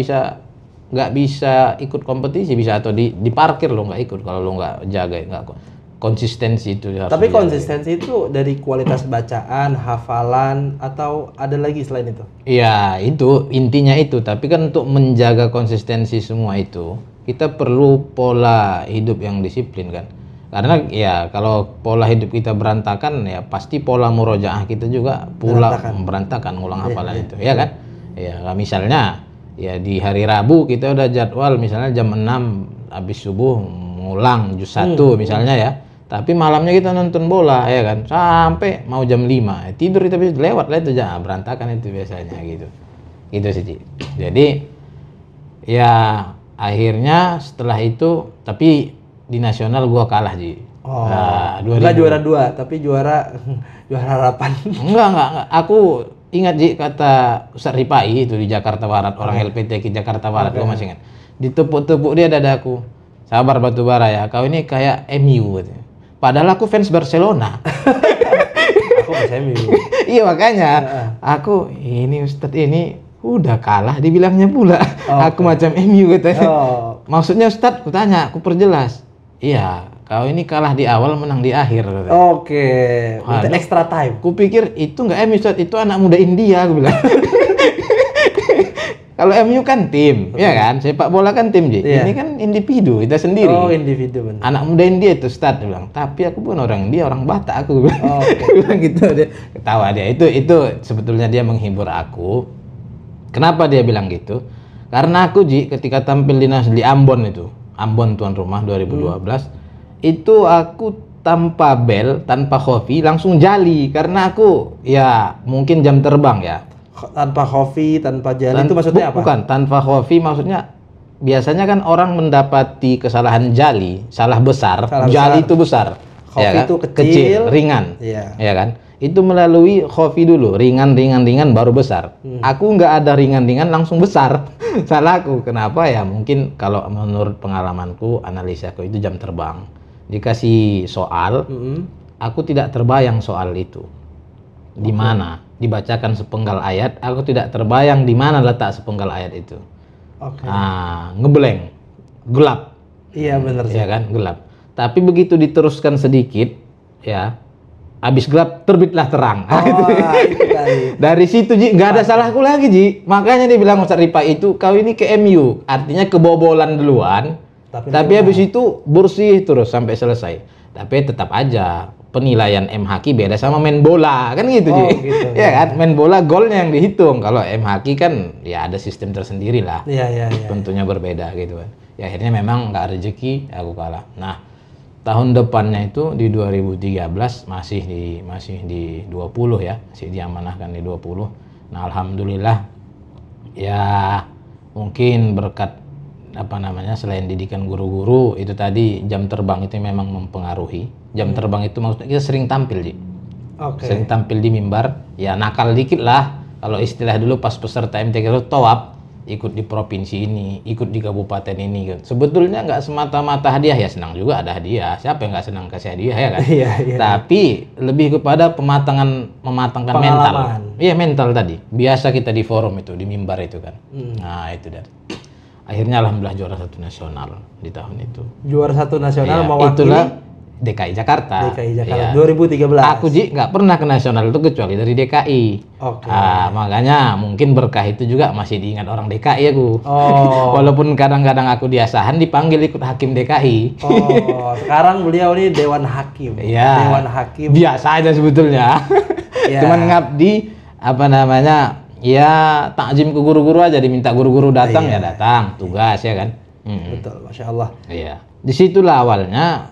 bisa ikut kompetisi, bisa atau diparkir lo nggak ikut kalau lo nggak jaga, nggak konsistensi itu harus. Tapi konsistensi itu dari kualitas bacaan, hafalan, atau ada lagi selain itu? Iya, itu intinya itu. Tapi kan untuk menjaga konsistensi semua itu, kita perlu pola hidup yang disiplin kan. Karena ya kalau pola hidup kita berantakan ya pasti pola murojaah kita juga berantakan ngulang hafalan itu ya kan. Ya misalnya ya di hari Rabu kita udah jadwal misalnya jam 6 habis subuh ngulang juz 1 misalnya ya. Tapi malamnya kita nonton bola ya kan sampai mau jam 5 tidur kita bisa lewat lah itu jangan berantakan itu biasanya gitu. Gitu sih Ci. Jadi ya akhirnya setelah itu tapi di nasional gua kalah Ji. Enggak juara 2 tapi juara harapan. Enggak. Aku ingat Ji kata Ustaz Ripai itu di Jakarta Barat, orang LPTQ Jakarta Barat, gua masih ingat. Ditepuk-tepuk dia dadaku. Sabar Batubara ya, kau ini kayak MU gitu. Padahal aku fans Barcelona. Aku fans MU. Iya makanya aku ini Ustadz ini udah kalah dibilangnya pula. Aku macam MU katanya. Maksudnya Ustadz, aku tanya, aku perjelas. Iya, kau ini kalah di awal, menang di akhir. Oke, itu extra time. Kupikir itu nggak MU, Ustadz, itu anak muda India, aku bilang. Kalau MU kan tim, ya kan? Sepak bola kan tim, Ji. Ini kan individu, kita sendiri. Oh, individu benar. Anak muda India itu Ustadz, dia bilang. Tapi aku pun orang India, orang Batak, aku bilang. Bilang gitu, dia ketawa dia. Itu sebetulnya dia menghibur aku. Kenapa dia bilang gitu? Karena aku Ji ketika tampil di Ambon itu, Ambon tuan rumah 2012, itu aku tanpa bel, tanpa khofi langsung jali karena aku ya mungkin jam terbang ya. Tanpa khofi, tanpa jali itu maksudnya apa? Bukan, tanpa khofi maksudnya biasanya kan orang mendapati kesalahan jali, salah besar, jali itu besar. Khofi ya kan? itu kecil, ringan. Iya. Ya kan? Itu melalui khofi dulu, ringan baru besar. Aku nggak ada ringan langsung besar. Salahku. Kenapa ya? Mungkin kalau menurut pengalamanku, analisaku itu jam terbang. Dikasih soal, aku tidak terbayang soal itu. Di mana? Dibacakan sepenggal ayat, aku tidak terbayang di mana letak sepenggal ayat itu. Ngeblank, gelap. Iya benar sih. Ya kan, gelap. Tapi begitu diteruskan sedikit, ya, habis gelap terbitlah terang. Itu kali. Dari situ Ji, nggak ada salahku lagi Ji. Makanya dia bilang Ustaz Ripa itu, kau ini ke MU, artinya kebobolan duluan. Tapi habis itu bersih terus sampai selesai. Tapi tetap aja penilaian MHQ beda sama main bola kan gitu Ji. Gitu, ya kan, main bola golnya yang dihitung. Kalau MHQ kan ya ada sistem tersendiri lah. Iya. Tentunya berbeda gitu kan. Ya akhirnya memang nggak rezeki, aku kalah. Nah, tahun depannya itu di 2013 masih di 20 ya, masih diamanahkan di 20. Nah, alhamdulillah ya mungkin berkat selain didikan guru-guru itu tadi jam terbang itu memang mempengaruhi. Jam terbang itu maksudnya kita sering tampil, Ji. Sering tampil di mimbar, ya nakal dikit lah. Kalau istilah dulu pas peserta MTQ itu tawab. ikut di provinsi ini, ikut di kabupaten ini kan. Sebetulnya nggak semata-mata hadiah, ya senang juga ada hadiah. Siapa yang nggak senang kasih hadiah ya kan? Iya. Tapi lebih kepada mematangkan mental. Iya, mental tadi. Biasa kita di forum itu, di mimbar itu kan. Nah, itu dari. Akhirnya alhamdulillah juara 1 nasional di tahun itu. Juara 1 nasional Iya, mewakili itulah DKI Jakarta. DKI Jakarta Iya. 2013. Aku nggak pernah ke nasional itu kecuali dari DKI. Oke. Makanya mungkin berkah itu juga masih diingat orang DKI aku. Oh. Walaupun kadang-kadang aku di Asahan dipanggil ikut hakim DKI. Oh, sekarang beliau ini Dewan Hakim. Iya. Dewan Hakim. Biasa aja sebetulnya. Iya. Cuman ngabdi apa namanya? Ya takjim ke guru-guru aja, diminta guru-guru datang ya datang, tugas ya kan. Betul, Masya Allah. Iya. Disitulah awalnya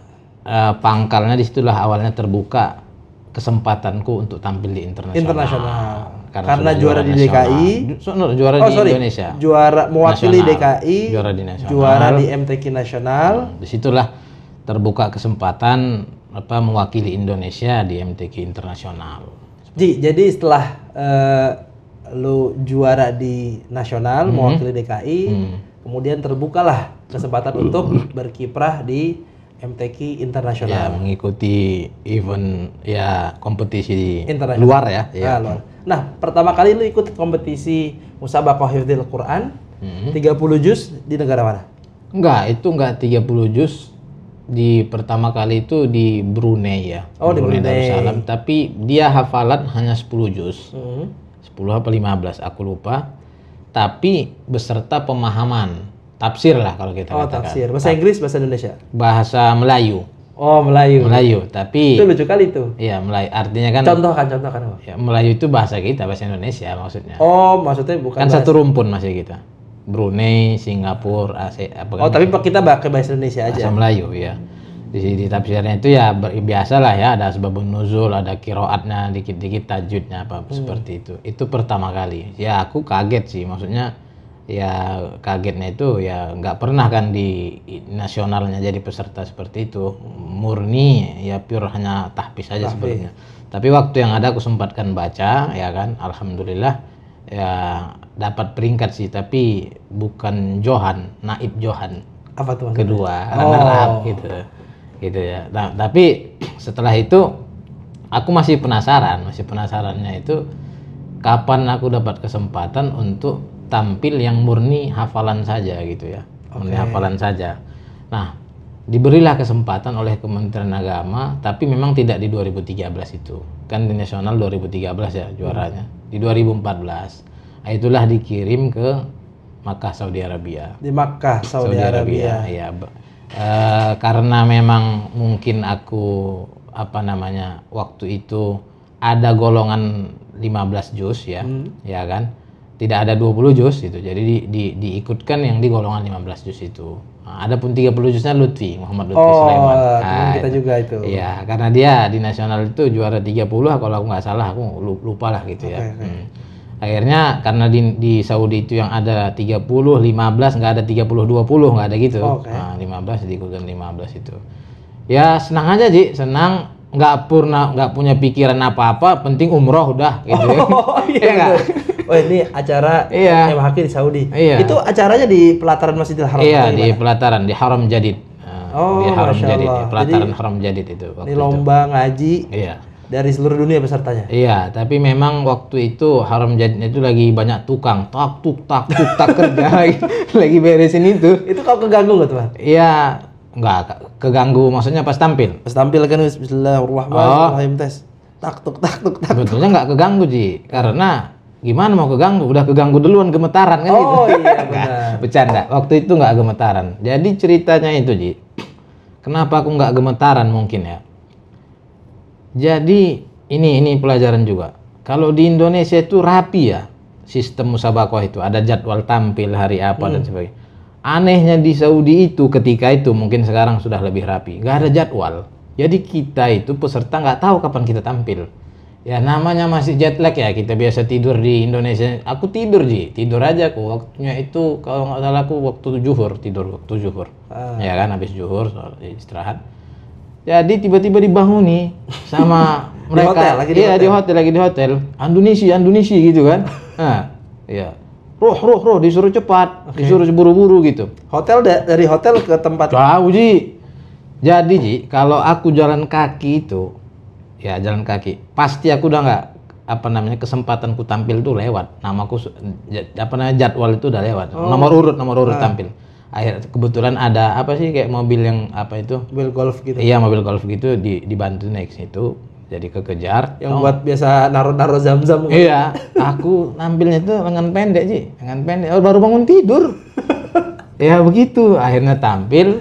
pangkalnya, disitulah awalnya terbuka kesempatanku untuk tampil di internasional. Karena juara di DKI, juara di Indonesia. Juara mewakili Nasional. DKI, juara di nasional. juara di MTQ nasional. Disitulah terbuka kesempatan mewakili Indonesia di MTQ internasional. Jadi setelah lu juara di nasional mewakili DKI, kemudian terbukalah kesempatan untuk berkiprah di MTQ internasional. Ya, mengikuti event ya kompetisi internasional luar ya. Ya. Luar. Nah, pertama kali lu ikut kompetisi Musabaqah Hifdzil Quran 30 juz di negara mana? Enggak 30 juz. Di pertama kali itu di Brunei ya. Oh, di Brunei. Darussalam, tapi dia hafalan hanya 10 juz. 10 apa 15 aku lupa. Tapi beserta pemahaman. Tafsir lah kalau kita katakan. Tafsir. Bahasa Inggris, bahasa Indonesia? Bahasa Melayu. Oh, Melayu. Melayu, tapi itu lucu kali itu. Iya, Melayu. Artinya kan contohkan. Ya, Melayu itu bahasa kita, bahasa Indonesia maksudnya. Oh, maksudnya bukan kan bahasa. Satu rumpun masih kita. Brunei, Singapura, tapi kita pakai bahasa Indonesia aja. Bahasa Melayu ya. Di tafsirnya itu ya biasa lah ya, ada sebabun nuzul, ada kiroatnya, dikit-dikit tajwidnya seperti itu. Itu pertama kali. Ya aku kaget sih, maksudnya ya kagetnya itu ya nggak pernah kan di nasionalnya jadi peserta seperti itu, murni ya pure hanya tahfiz saja sebenarnya. Tapi waktu yang ada aku sempatkan baca ya kan, alhamdulillah ya dapat peringkat sih, tapi bukan Johan, Naib Johan. Apa tuh? Kedua, runner-up gitu ya. Nah, tapi setelah itu aku masih penasarannya itu kapan aku dapat kesempatan untuk tampil yang murni hafalan saja gitu ya. Murni hafalan saja. Nah, diberilah kesempatan oleh Kementerian Agama, tapi memang tidak di 2013 itu. Kan di nasional 2013 ya juaranya. Di 2014. Nah, itulah dikirim ke Makkah, Saudi Arabia. Di Makkah, Saudi Arabia. Ya. Karena memang mungkin aku waktu itu ada golongan 15 juz ya, ya kan? Tidak ada 20 juz itu. Jadi diikutkan yang di golongan 15 juz itu. Nah, adapun 30 juznya Muhammad Lutfi Sulaiman. Teman kita juga itu. Iya, karena dia di nasional itu juara 30 kalau aku nggak salah, aku lupa lah gitu ya. Akhirnya karena di Saudi itu yang ada 30, 15, nggak ada 30, 20, nggak ada gitu. Nah, 15 diikutkan 15 itu. Ya senang aja Ji, senang, nggak punya pikiran apa-apa, penting umroh udah gitu. Iya. Oh ini acara MHQ di Saudi. Iya. Itu acaranya di pelataran Masjidil Haram. Iya, di pelataran di Haram Jadid. Di Haram Jadid, pelataran Haram Jadid itu. Ini lomba ngaji. Iya. Dari seluruh dunia pesertanya. Iya, tapi memang waktu itu Haram Jadid itu lagi banyak tukang tak kerja lagi beresin itu. Itu kau keganggu nggak tuh, Pak? Iya, nggak keganggu, maksudnya pas tampil. Pas tampil kan Bismillahirrahmanirrahim tes. Tak. Sebetulnya nggak keganggu Ji, karena gimana mau keganggu? Udah keganggu duluan, gemetaran kan gitu. Oh iya benar. Bercanda. Waktu itu nggak gemetaran. Jadi ceritanya itu Ji. Kenapa aku nggak gemetaran mungkin ya? Jadi ini pelajaran juga. Kalau di Indonesia itu rapi ya sistem musabaqah itu, ada jadwal tampil hari apa dan sebagainya. Anehnya di Saudi itu ketika itu, mungkin sekarang sudah lebih rapi, nggak ada jadwal. Jadi kita itu peserta nggak tahu kapan kita tampil. Ya namanya masih jet lag ya, kita biasa tidur di Indonesia. Aku tidur Ji, tidur aja aku. Waktunya itu kalau nggak salah aku waktu zuhur. Ya kan habis zuhur istirahat. Jadi tiba-tiba dibangun sama mereka. Di hotel. Lagi di hotel. Andunisi gitu kan. Nah, iya. Roh, disuruh cepat, disuruh buru-buru gitu. Hotel dari hotel ke tempat jauh Ji. Jadi Ji, kalau aku jalan kaki itu, ya jalan kaki, pasti aku udah nggak kesempatanku tampil tuh lewat. Namaku jadwal itu udah lewat. Nomor urut tampil. Kebetulan ada kayak mobil yang mobil golf gitu. Iya, mobil golf gitu dibantu naik situ. Jadi kekejar. Yang buat biasa naruh zam-zam. Iya, aku nampilnya tuh lengan pendek Ji, lengan pendek. Baru bangun tidur. Ya begitu, akhirnya tampil.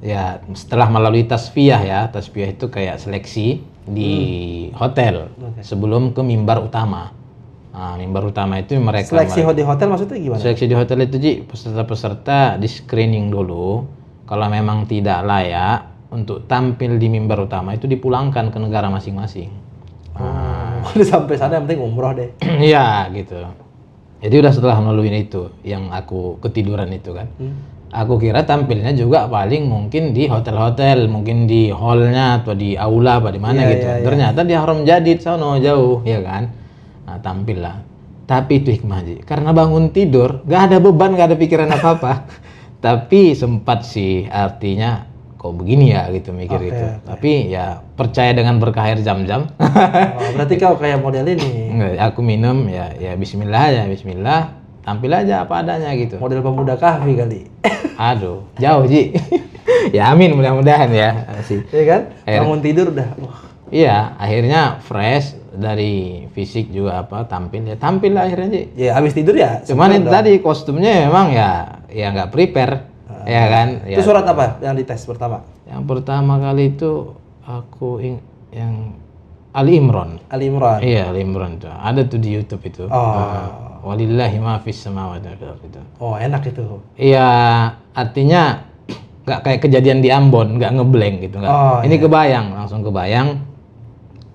Ya setelah melalui tasfiyah ya, tasfiyah itu kayak seleksi di hotel sebelum ke mimbar utama. Nah, mimbar utama itu mereka seleksi di hotel maksudnya gimana? Seleksi di hotel itu Ji, peserta-peserta di screening dulu. Kalau memang tidak layak untuk tampil di mimbar utama itu dipulangkan ke negara masing-masing. Udah sampai sana yang penting umroh deh. Iya gitu. Jadi udah setelah melalui itu yang aku ketiduran itu kan. Aku kira tampilnya juga paling mungkin di hotel-hotel, mungkin di hallnya atau di aula apa di mana gitu. Ternyata di Haram Jadid sono jauh, ya kan. Nah, tampil lah. Tapi itu hikmah Ji. Karena bangun tidur, gak ada beban, gak ada pikiran apa-apa. Tapi sempat sih artinya kok begini ya gitu mikir gitu. Tapi ya percaya dengan berkah air Zam-Zam. Berarti kau kayak model ini. Aku minum ya bismillah ya, bismillah. Tampil aja apa adanya gitu. Model pemuda kahfi kali. Aduh, jauh Ji. Ya amin mudah-mudahan ya. Iya kan? Bangun tidur udah. Iya, akhirnya fresh dari fisik juga tampil lah akhirnya Ji. Ya habis tidur ya. Cuman itu tadi kostumnya memang ya nggak prepare. Ya kan? Itu surat apa yang dites pertama? Yang pertama kali itu aku yang Ali Imran. Ali Imran. Iya, Ali Imran itu. Ada tuh di YouTube itu. Walillahi ma fis samawati wal ardi itu. Oh, enak itu. Iya, artinya nggak kayak kejadian di Ambon, nggak ngeblank gitu nggak. Ini kebayang, langsung kebayang.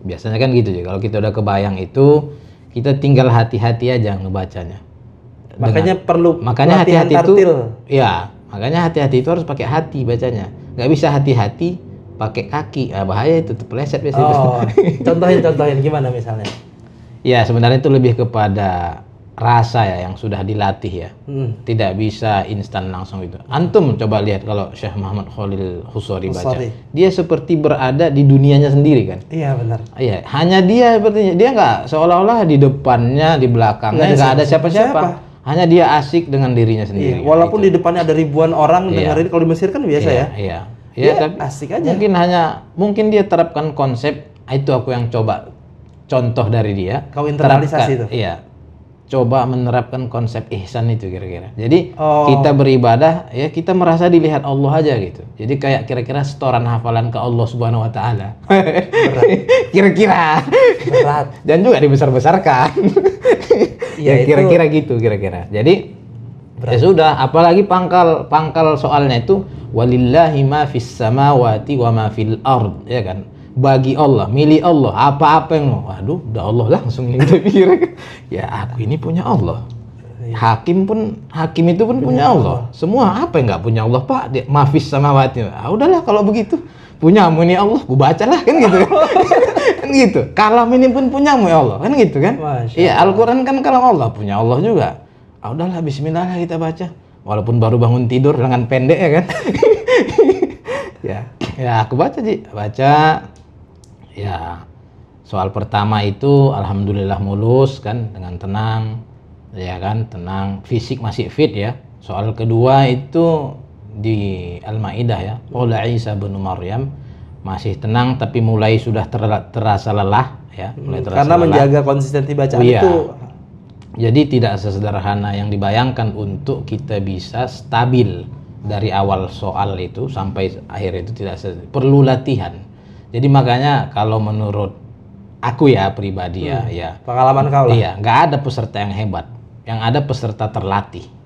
Biasanya kan gitu ya. Kalau kita udah kebayang itu, kita tinggal hati-hati aja ngebacanya. Makanya hati-hati itu. Iya. Makanya hati-hati itu harus pakai hati bacanya. Nggak bisa hati-hati pakai kaki. Bahaya itu terpeleset biasanya. Contohin gimana misalnya? Ya sebenarnya itu lebih kepada rasa ya yang sudah dilatih ya. Tidak bisa instan langsung itu. Antum coba lihat kalau Syekh Muhammad Khalil Husari baca. Dia seperti berada di dunianya sendiri kan? Iya benar. Iya, hanya dia sepertinya. Dia nggak seolah-olah di depannya, di belakangnya nggak ada siapa-siapa. Hanya dia asik dengan dirinya sendiri. Iya, walaupun di depannya ada ribuan orang dengerin. Kalau di Mesir kan biasa ya. Iya, tapi asik aja. Mungkin dia terapkan konsep itu aku yang coba contoh dari dia. Kau internalisasi itu. Iya. Coba menerapkan konsep ihsan itu kira-kira. Jadi kita beribadah ya kita merasa dilihat Allah aja gitu. Jadi kayak kira-kira setoran hafalan ke Allah Subhanahu wa taala. Kira-kira. Berat. Dan juga dibesar-besarkan. Ya kira-kira gitu kira-kira. Jadi ya sudah, apalagi pangkal soalnya itu walillahi ma fis samawati wa ma fil ard, ya kan? Bagi Allah, milik Allah, apa-apa yang waduh, udah Allah langsung ini pikir. Ya aku ini punya Allah. Hakim itu pun punya Allah. Semua apa yang nggak punya Allah Pak? Ma fis samawati. Udahlah kalau begitu. Punyamu ini Allah, gua bacalah kan gitu. Kan gitu. Kalam ini pun punyamu ya Allah, kan gitu kan? Iya, Al-Qur'an kan kalam Allah, punya Allah juga. Udahlah bismillah lah kita baca. Walaupun baru bangun tidur lengan pendek ya kan. Ya aku baca Ji, baca. Ya. Soal pertama itu alhamdulillah mulus kan dengan tenang. Ya kan, tenang, fisik masih fit ya. Soal kedua itu di Al-Maidah ya, Qala Isa bin Maryam, masih tenang tapi mulai sudah terasa lelah ya, karena menjaga konsistensi bacaan itu. Jadi tidak sesederhana yang dibayangkan untuk kita bisa stabil dari awal soal itu sampai akhir itu perlu latihan. Jadi makanya kalau menurut aku ya pribadi ya pengalaman kau lah. Iya, nggak ada peserta yang hebat, yang ada peserta terlatih.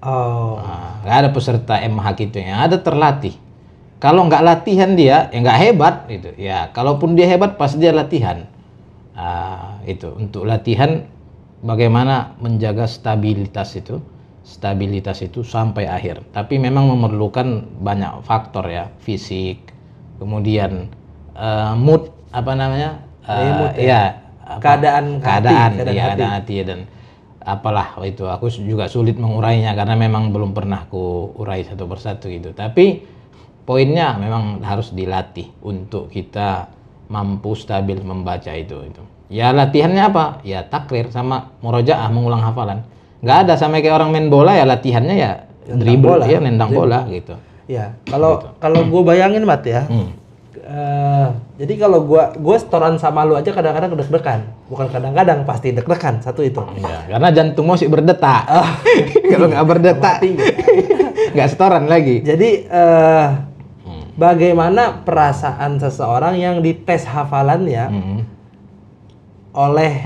Nggak ada peserta MH gitu, yang ada terlatih. Kalau nggak latihan dia, ya nggak hebat gitu. Ya, kalaupun dia hebat, pasti dia latihan. Itu untuk latihan bagaimana menjaga stabilitas itu sampai akhir. Tapi memang memerlukan banyak faktor ya, fisik, kemudian mood keadaan hati dan apalah itu, aku juga sulit mengurainya karena memang belum pernah ku urai satu persatu gitu. Tapi poinnya memang harus dilatih untuk kita mampu stabil membaca itu. Ya latihannya apa? Ya takrir sama murojaah, mengulang hafalan. Nggak ada sama kayak orang main bola, ya latihannya ya dribble, ya nendang bola gitu. Ya, kalau gue bayangin Mat ya. Jadi kalau gue setoran sama lu aja kadang-kadang deg-degan. Bukan kadang-kadang, pasti deg-degan satu itu. Ya, karena jantung masih berdetak. Kalau nggak berdetak, nggak setoran lagi. Jadi bagaimana perasaan seseorang yang dites hafalannya oleh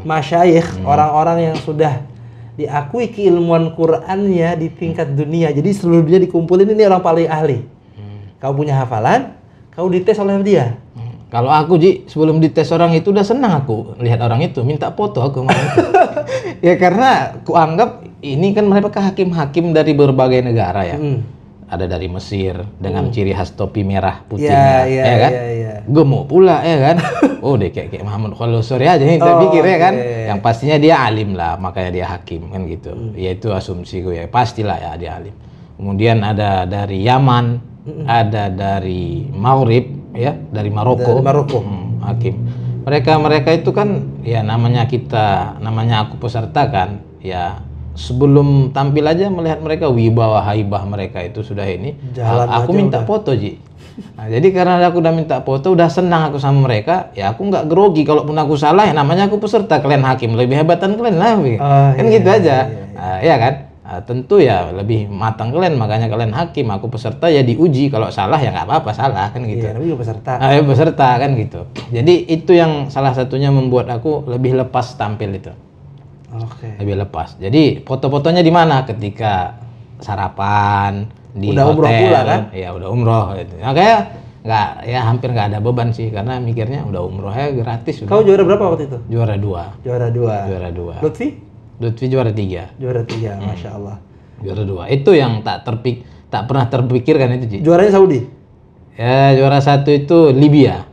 masyayikh, orang-orang yang sudah diakui keilmuan Qur'annya di tingkat dunia. Jadi seluruh dunia dikumpulin, ini orang paling ahli. Kau punya hafalan, kau dites oleh dia. Kalau aku Ji, sebelum dites orang itu udah senang aku lihat orang itu, minta foto aku mau. Ya karena aku anggap ini kan mereka hakim-hakim dari berbagai negara ya. Ada dari Mesir dengan ciri khas topi merah putihnya, ya kan? Gemuk pula ya kan? Oh deh kayak Muhammad Khalil aja nih, saya pikir ya kan? Yang pastinya dia alim lah, makanya dia hakim kan gitu. Ya itu asumsiku ya, pastilah ya dia alim. Kemudian ada dari Yaman, ada dari Maghrib, ya dari Maroko, hakim. Mereka itu kan ya namanya aku peserta kan, ya sebelum tampil aja melihat mereka wibawa haibah mereka itu sudah ini. Aku minta foto Ji. Nah, jadi karena aku udah minta foto, udah senang aku sama mereka, ya aku nggak grogi. Kalaupun aku salah, ya namanya aku peserta, kalian hakim lebih hebatan kalian lah, kan gitu aja. Ya kan. Tentu ya lebih matang kalian, makanya kalian hakim, aku peserta ya diuji. Kalau salah ya nggak apa-apa, salah kan gitu. Iya, juga peserta. Peserta kan gitu. Jadi itu yang salah satunya membuat aku lebih lepas tampil itu. Lebih lepas. Jadi foto-fotonya di mana? Ketika sarapan di udah hotel. Umroh pula kan? Iya udah umroh. Gitu. Nah, kayak hampir nggak ada beban sih karena mikirnya udah umroh ya gratis. Kau juara berapa waktu itu? Juara 2. Juara 2. Lutfi juara 3. Juara 3, masya Allah. Juara 2. Itu yang tak pernah terpikirkan itu Ji. Juaranya Saudi? Ya juara 1 itu Libya.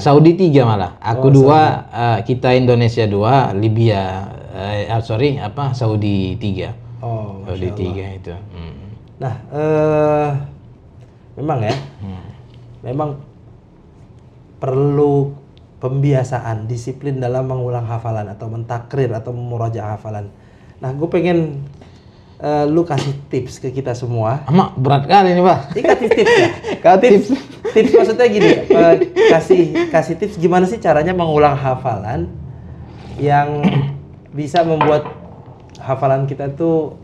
Saudi 3 malah. Aku 2, kita Indonesia 2, Libya. Saudi 3. Saudi 3 itu. Nah, memang ya, memang perlu pembiasaan, disiplin dalam mengulang hafalan atau mentakrir atau memurojaah hafalan. Nah, gue pengen lu kasih tips ke kita semua. Berat kali ini Pak. Kasih tips ya. Tips maksudnya gini, kasih tips gimana sih caranya mengulang hafalan yang bisa membuat hafalan kita tuh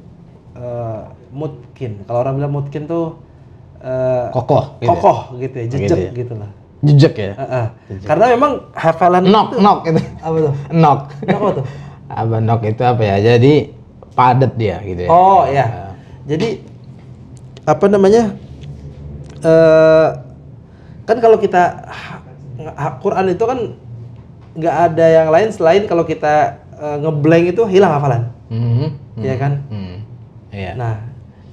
mutkin. Kalau orang bilang mutkin tuh kokoh gitu ya, jejak gitu lah. Jejak ya. Karena memang hafalan nok itu. Apa tuh? Nok apa tuh? Nok itu apa ya? Jadi padat dia gitu ya. Oh ya. Jadi apa namanya? Kan kalau kita Quran itu kan nggak ada yang lain selain kalau kita ngeblank itu hilang hafalan. Iya kan? Iya. Nah,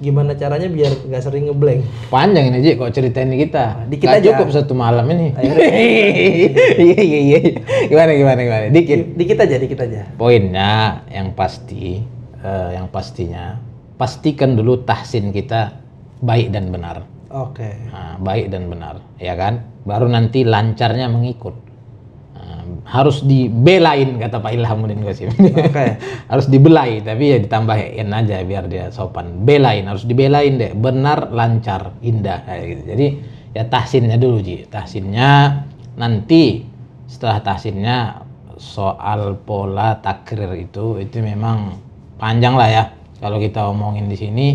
gimana caranya biar nggak sering ngeblank? Panjang ini Ji, kok ceritain kita. Dikit nggak aja. Cukup satu malam ini. Iya. Gimana? Dikit aja. Poinnya yang pastinya pastikan dulu tahsin kita baik dan benar. Nah, baik dan benar, ya kan? Baru nanti lancarnya mengikut. Harus dibelain kata Pak Ilhamuddin Qasim. Harus dibelai tapi ya ditambahin aja biar dia sopan. Belain, harus dibelain deh, benar, lancar, indah kayak gitu. Jadi ya tahsinnya dulu Ji. Tahsinnya nanti setelah tahsinnya soal pola takrir itu memang panjang lah ya kalau kita omongin di sini.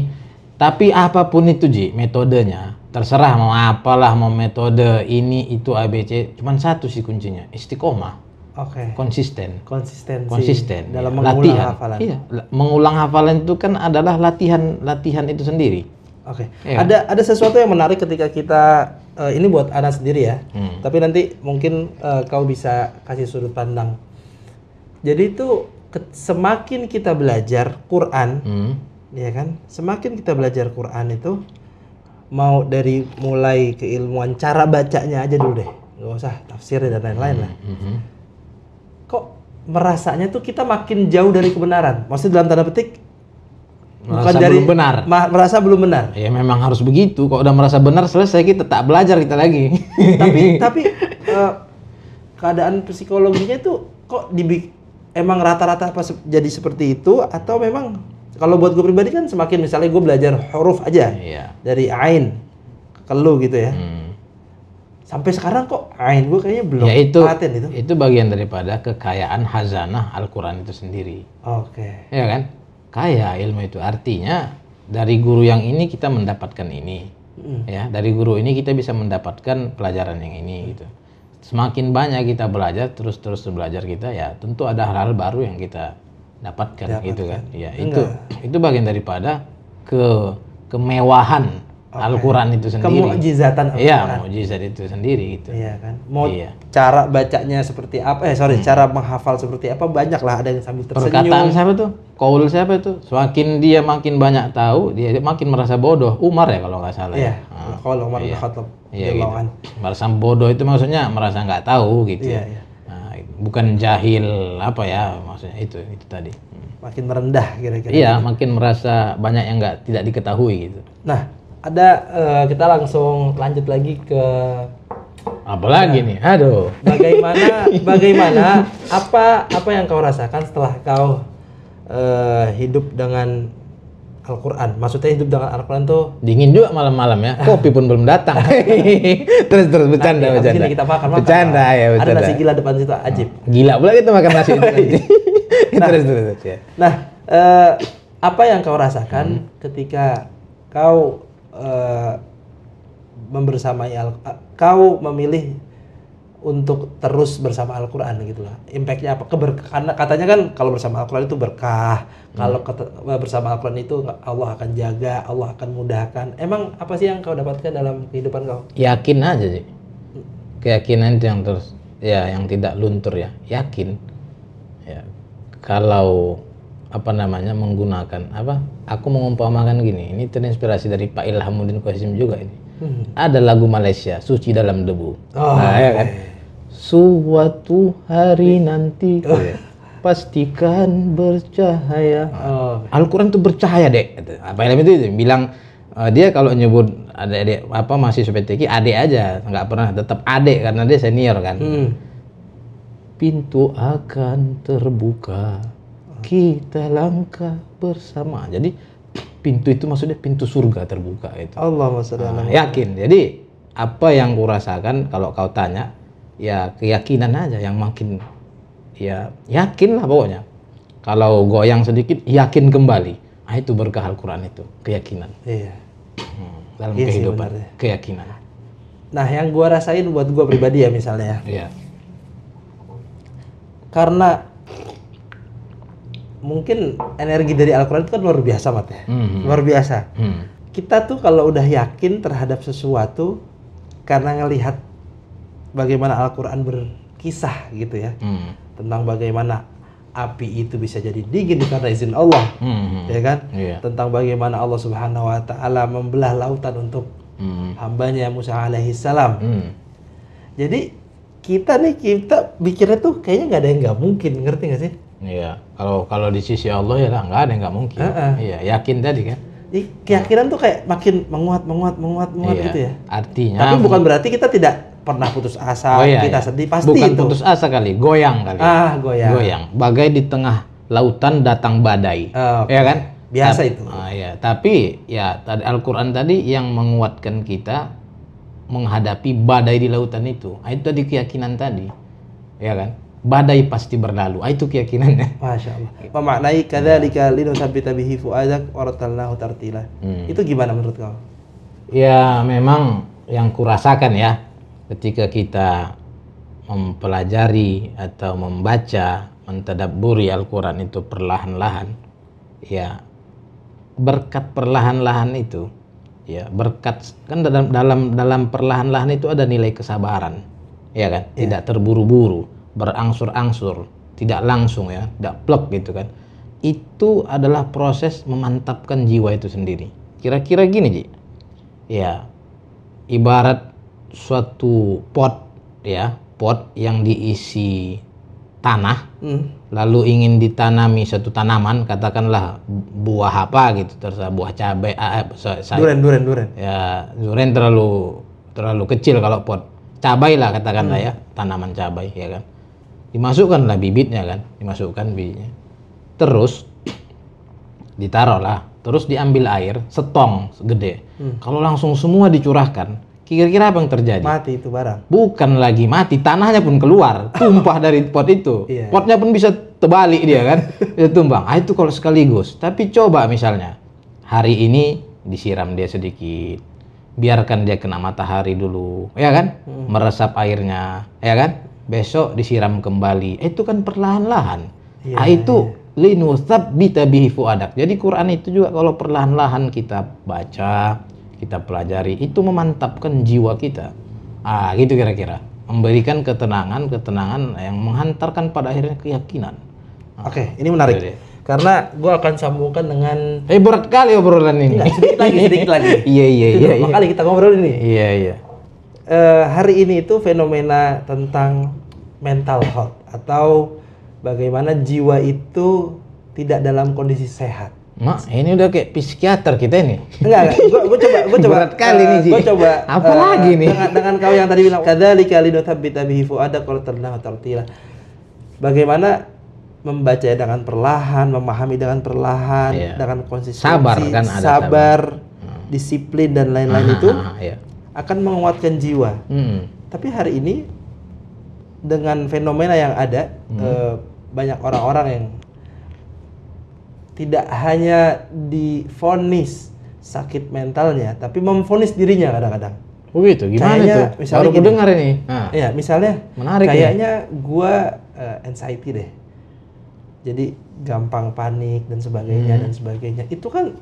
Tapi apapun itu Ji, metodenya terserah mau apalah, mau metode ini itu ABC, cuman satu sih kuncinya, istiqomah. Konsisten dalam mengulang hafalan. Iya, mengulang hafalan itu kan adalah latihan itu sendiri. Ya. Ada sesuatu yang menarik ketika kita ini buat anak sendiri ya. Tapi nanti mungkin kau bisa kasih sudut pandang. Jadi itu semakin kita belajar Quran, ya kan? Semakin kita belajar Quran itu mau dari mulai keilmuan cara bacanya aja dulu deh. Nggak usah tafsir dan lain-lain lah. Kok merasanya tuh kita makin jauh dari kebenaran. Maksudnya dalam tanda petik merasa belum benar. Merasa belum benar. Ya memang harus begitu. Kalau udah merasa benar selesai kita tak belajar kita lagi. tapi keadaan psikologinya itu kok emang rata-rata jadi seperti itu, atau memang kalau buat gue pribadi kan semakin misalnya gue belajar huruf aja dari ain ke lu gitu ya. Sampai sekarang kok ain gue kayaknya belum paten itu. Itu bagian daripada kekayaan hazanah Al-Qur'an itu sendiri. Oke. Ya kan? Kaya ilmu itu, artinya dari guru yang ini kita mendapatkan ini, ya dari guru ini kita bisa mendapatkan pelajaran yang ini gitu. Semakin banyak kita belajar, terus belajar kita, ya tentu ada hal-hal baru yang kita dapatkan gitu kan. Ya itu bagian daripada kemewahan Al-Quran itu sendiri. Kemukjizatan Al-Quran. Iya, mukjizat itu sendiri gitu. Iya kan. Cara bacanya seperti apa? Cara menghafal seperti apa, banyak lah, ada yang sambil tersenyum. Perkataan siapa tuh? Qaul siapa tuh? Semakin dia makin banyak tahu, dia makin merasa bodoh. Umar ya kalau nggak salah. Iya. Kalau Umar bin Khattab. Iya gitu. Merasa bodoh itu maksudnya merasa nggak tahu gitu. Iya. Nah, bukan jahil apa ya maksudnya itu tadi. Makin merendah kira-kira. Iya, makin merasa banyak yang tidak diketahui gitu. Nah, kita langsung lanjut lagi ke apalagi nih, aduh. Bagaimana apa yang kau rasakan setelah kau hidup dengan Al-Quran? Maksudnya hidup dengan Al-Quran tuh dingin juga malam-malam ya, kopi pun belum datang. terus bercanda. Sini kita makan. Bercanda. Ada nasi gila depan situ, ajib. Gila pula kita makan nasi itu. terus ya. Nah, apa yang kau rasakan ketika kau kau memilih untuk terus bersama Al-Quran gitu lah. Impactnya apa? Karena katanya kan kalau bersama Al-Quran itu berkah. Kalau bersama Al-Quran itu Allah akan jaga, Allah akan mudahkan. Emang apa sih yang kau dapatkan dalam kehidupan kau? Yakin aja sih. Keyakinan itu yang terus, ya yang tidak luntur ya. Yakin. Ya. Kalau menggunakan aku mengumpamakan gini, ini terinspirasi dari Pak Ilhamuddin Qasim juga ini. Ada lagu Malaysia, Suci Dalam Debu. Ya kan? Suatu hari nanti pastikan bercahaya. Al-Quran itu bercahaya, Dek. Pak Ilham itu bilang, dia kalau nyebut adik mahasiswa PTQ adik aja, nggak pernah tetap adik karena dia senior kan. Pintu akan terbuka, kita langkah bersama. Jadi pintu itu maksudnya pintu surga terbuka itu. Allahumma sholli ala Muhammad. Yakin. Jadi apa yang kurasakan kalau kau tanya, ya keyakinan aja yang makin, ya yakin lah pokoknya. Kalau goyang sedikit, yakin kembali. Nah, itu berkah Al-Quran itu, keyakinan. Iya. Dalam kehidupan, keyakinan. Nah, yang gua rasain buat gua pribadi ya misalnya. Iya. Karena mungkin energi dari Al-Quran itu kan luar biasa, Mat ya. Luar biasa. Kita tuh kalau udah yakin terhadap sesuatu karena ngelihat bagaimana Al-Quran berkisah gitu ya. Tentang bagaimana api itu bisa jadi dingin karena izin Allah. Ya kan? Tentang bagaimana Allah Subhanahu wa taala membelah lautan untuk hambanya Musa alaihi salam. Jadi kita pikirnya tuh kayaknya nggak ada yang nggak mungkin, ngerti nggak sih? Iya, kalau di sisi Allah ya lah nggak ada yang nggak mungkin. Iya, yakin tadi kan. Keyakinan tuh kayak makin menguat gitu ya. Artinya. Tapi bukan berarti kita tidak pernah putus asa, sedih pasti. Bukan itu. Putus asa kali, goyang kali. Goyang. Bagai di tengah lautan datang badai. Ya kan? Biasa itu. Iya. Tapi ya tadi Al-Quran tadi yang menguatkan kita menghadapi badai di lautan itu. Itu tadi keyakinan tadi. Ya kan? Badai pasti berlalu. Itu keyakinannya. Masya Allah. Memaknai kadzalika linusabbita bihi fuadak waratalnahu tartila. Itu gimana menurut kau? Ya memang yang kurasakan ya ketika kita mempelajari atau membaca, mentadabburi Al-Quran itu perlahan-lahan, ya berkat perlahan-lahan itu, ya berkat kan dalam perlahan-lahan itu ada nilai kesabaran, ya kan? Tidak terburu-buru, berangsur-angsur, tidak langsung ya, tidak plek gitu kan. Itu adalah proses memantapkan jiwa itu sendiri. Kira-kira gini, Ji. Ya, ibarat suatu pot ya, pot yang diisi tanah, lalu ingin ditanami satu tanaman, katakanlah buah apa gitu, terserah buah cabai, duren. Ya, duren terlalu kecil kalau pot. Cabai lah katakanlah ya, tanaman cabai ya kan. Dimasukkanlah bibitnya kan, dimasukkan bibitnya. Terus ditaruhlah, terus diambil air setong gede. Kalau langsung semua dicurahkan, kira-kira apa yang terjadi? Mati itu barang. Bukan lagi mati, tanahnya pun keluar, tumpah dari pot itu. Potnya pun bisa terbalik dia kan, bisa tumbang. Itu kalau sekaligus. Tapi coba misalnya hari ini disiram dia sedikit, biarkan dia kena matahari dulu, ya kan? Meresap airnya, ya kan? Besok disiram kembali. Itu kan perlahan-lahan. Itu linutsabbita bihi fuadak. Jadi Quran itu juga kalau perlahan-lahan kita baca, kita pelajari, itu memantapkan jiwa kita. Gitu kira-kira. Memberikan ketenangan yang menghantarkan pada akhirnya keyakinan. Oke, ini menarik. Karena gue akan sambungkan dengan berat kali obrolan ini. Sedikit lagi. Iya. Berapa kali kita ngobrol ini? Iya. Hari ini itu fenomena tentang mental health atau bagaimana jiwa itu tidak dalam kondisi sehat. Ini udah kayak psikiater kita ini. Enggak. Gue coba. Berat kali nih, Ji. Gue coba. Apa lagi nih? Dengan kau yang tadi bilang, kadzalika linutsabbita bihi fuadak wa tartilnahu tartila. Bagaimana membaca dengan perlahan, memahami dengan perlahan, dengan konsistensi, sabar, disiplin dan lain-lain itu akan menguatkan jiwa. Tapi hari ini dengan fenomena yang ada, banyak orang-orang yang tidak hanya divonis sakit mentalnya, tapi memvonis dirinya kadang-kadang. Gitu, gimana tuh? Baru aku dengar ini. Iya, misalnya menarik, kayaknya gua anxiety deh. Jadi gampang panik dan sebagainya. Itu kan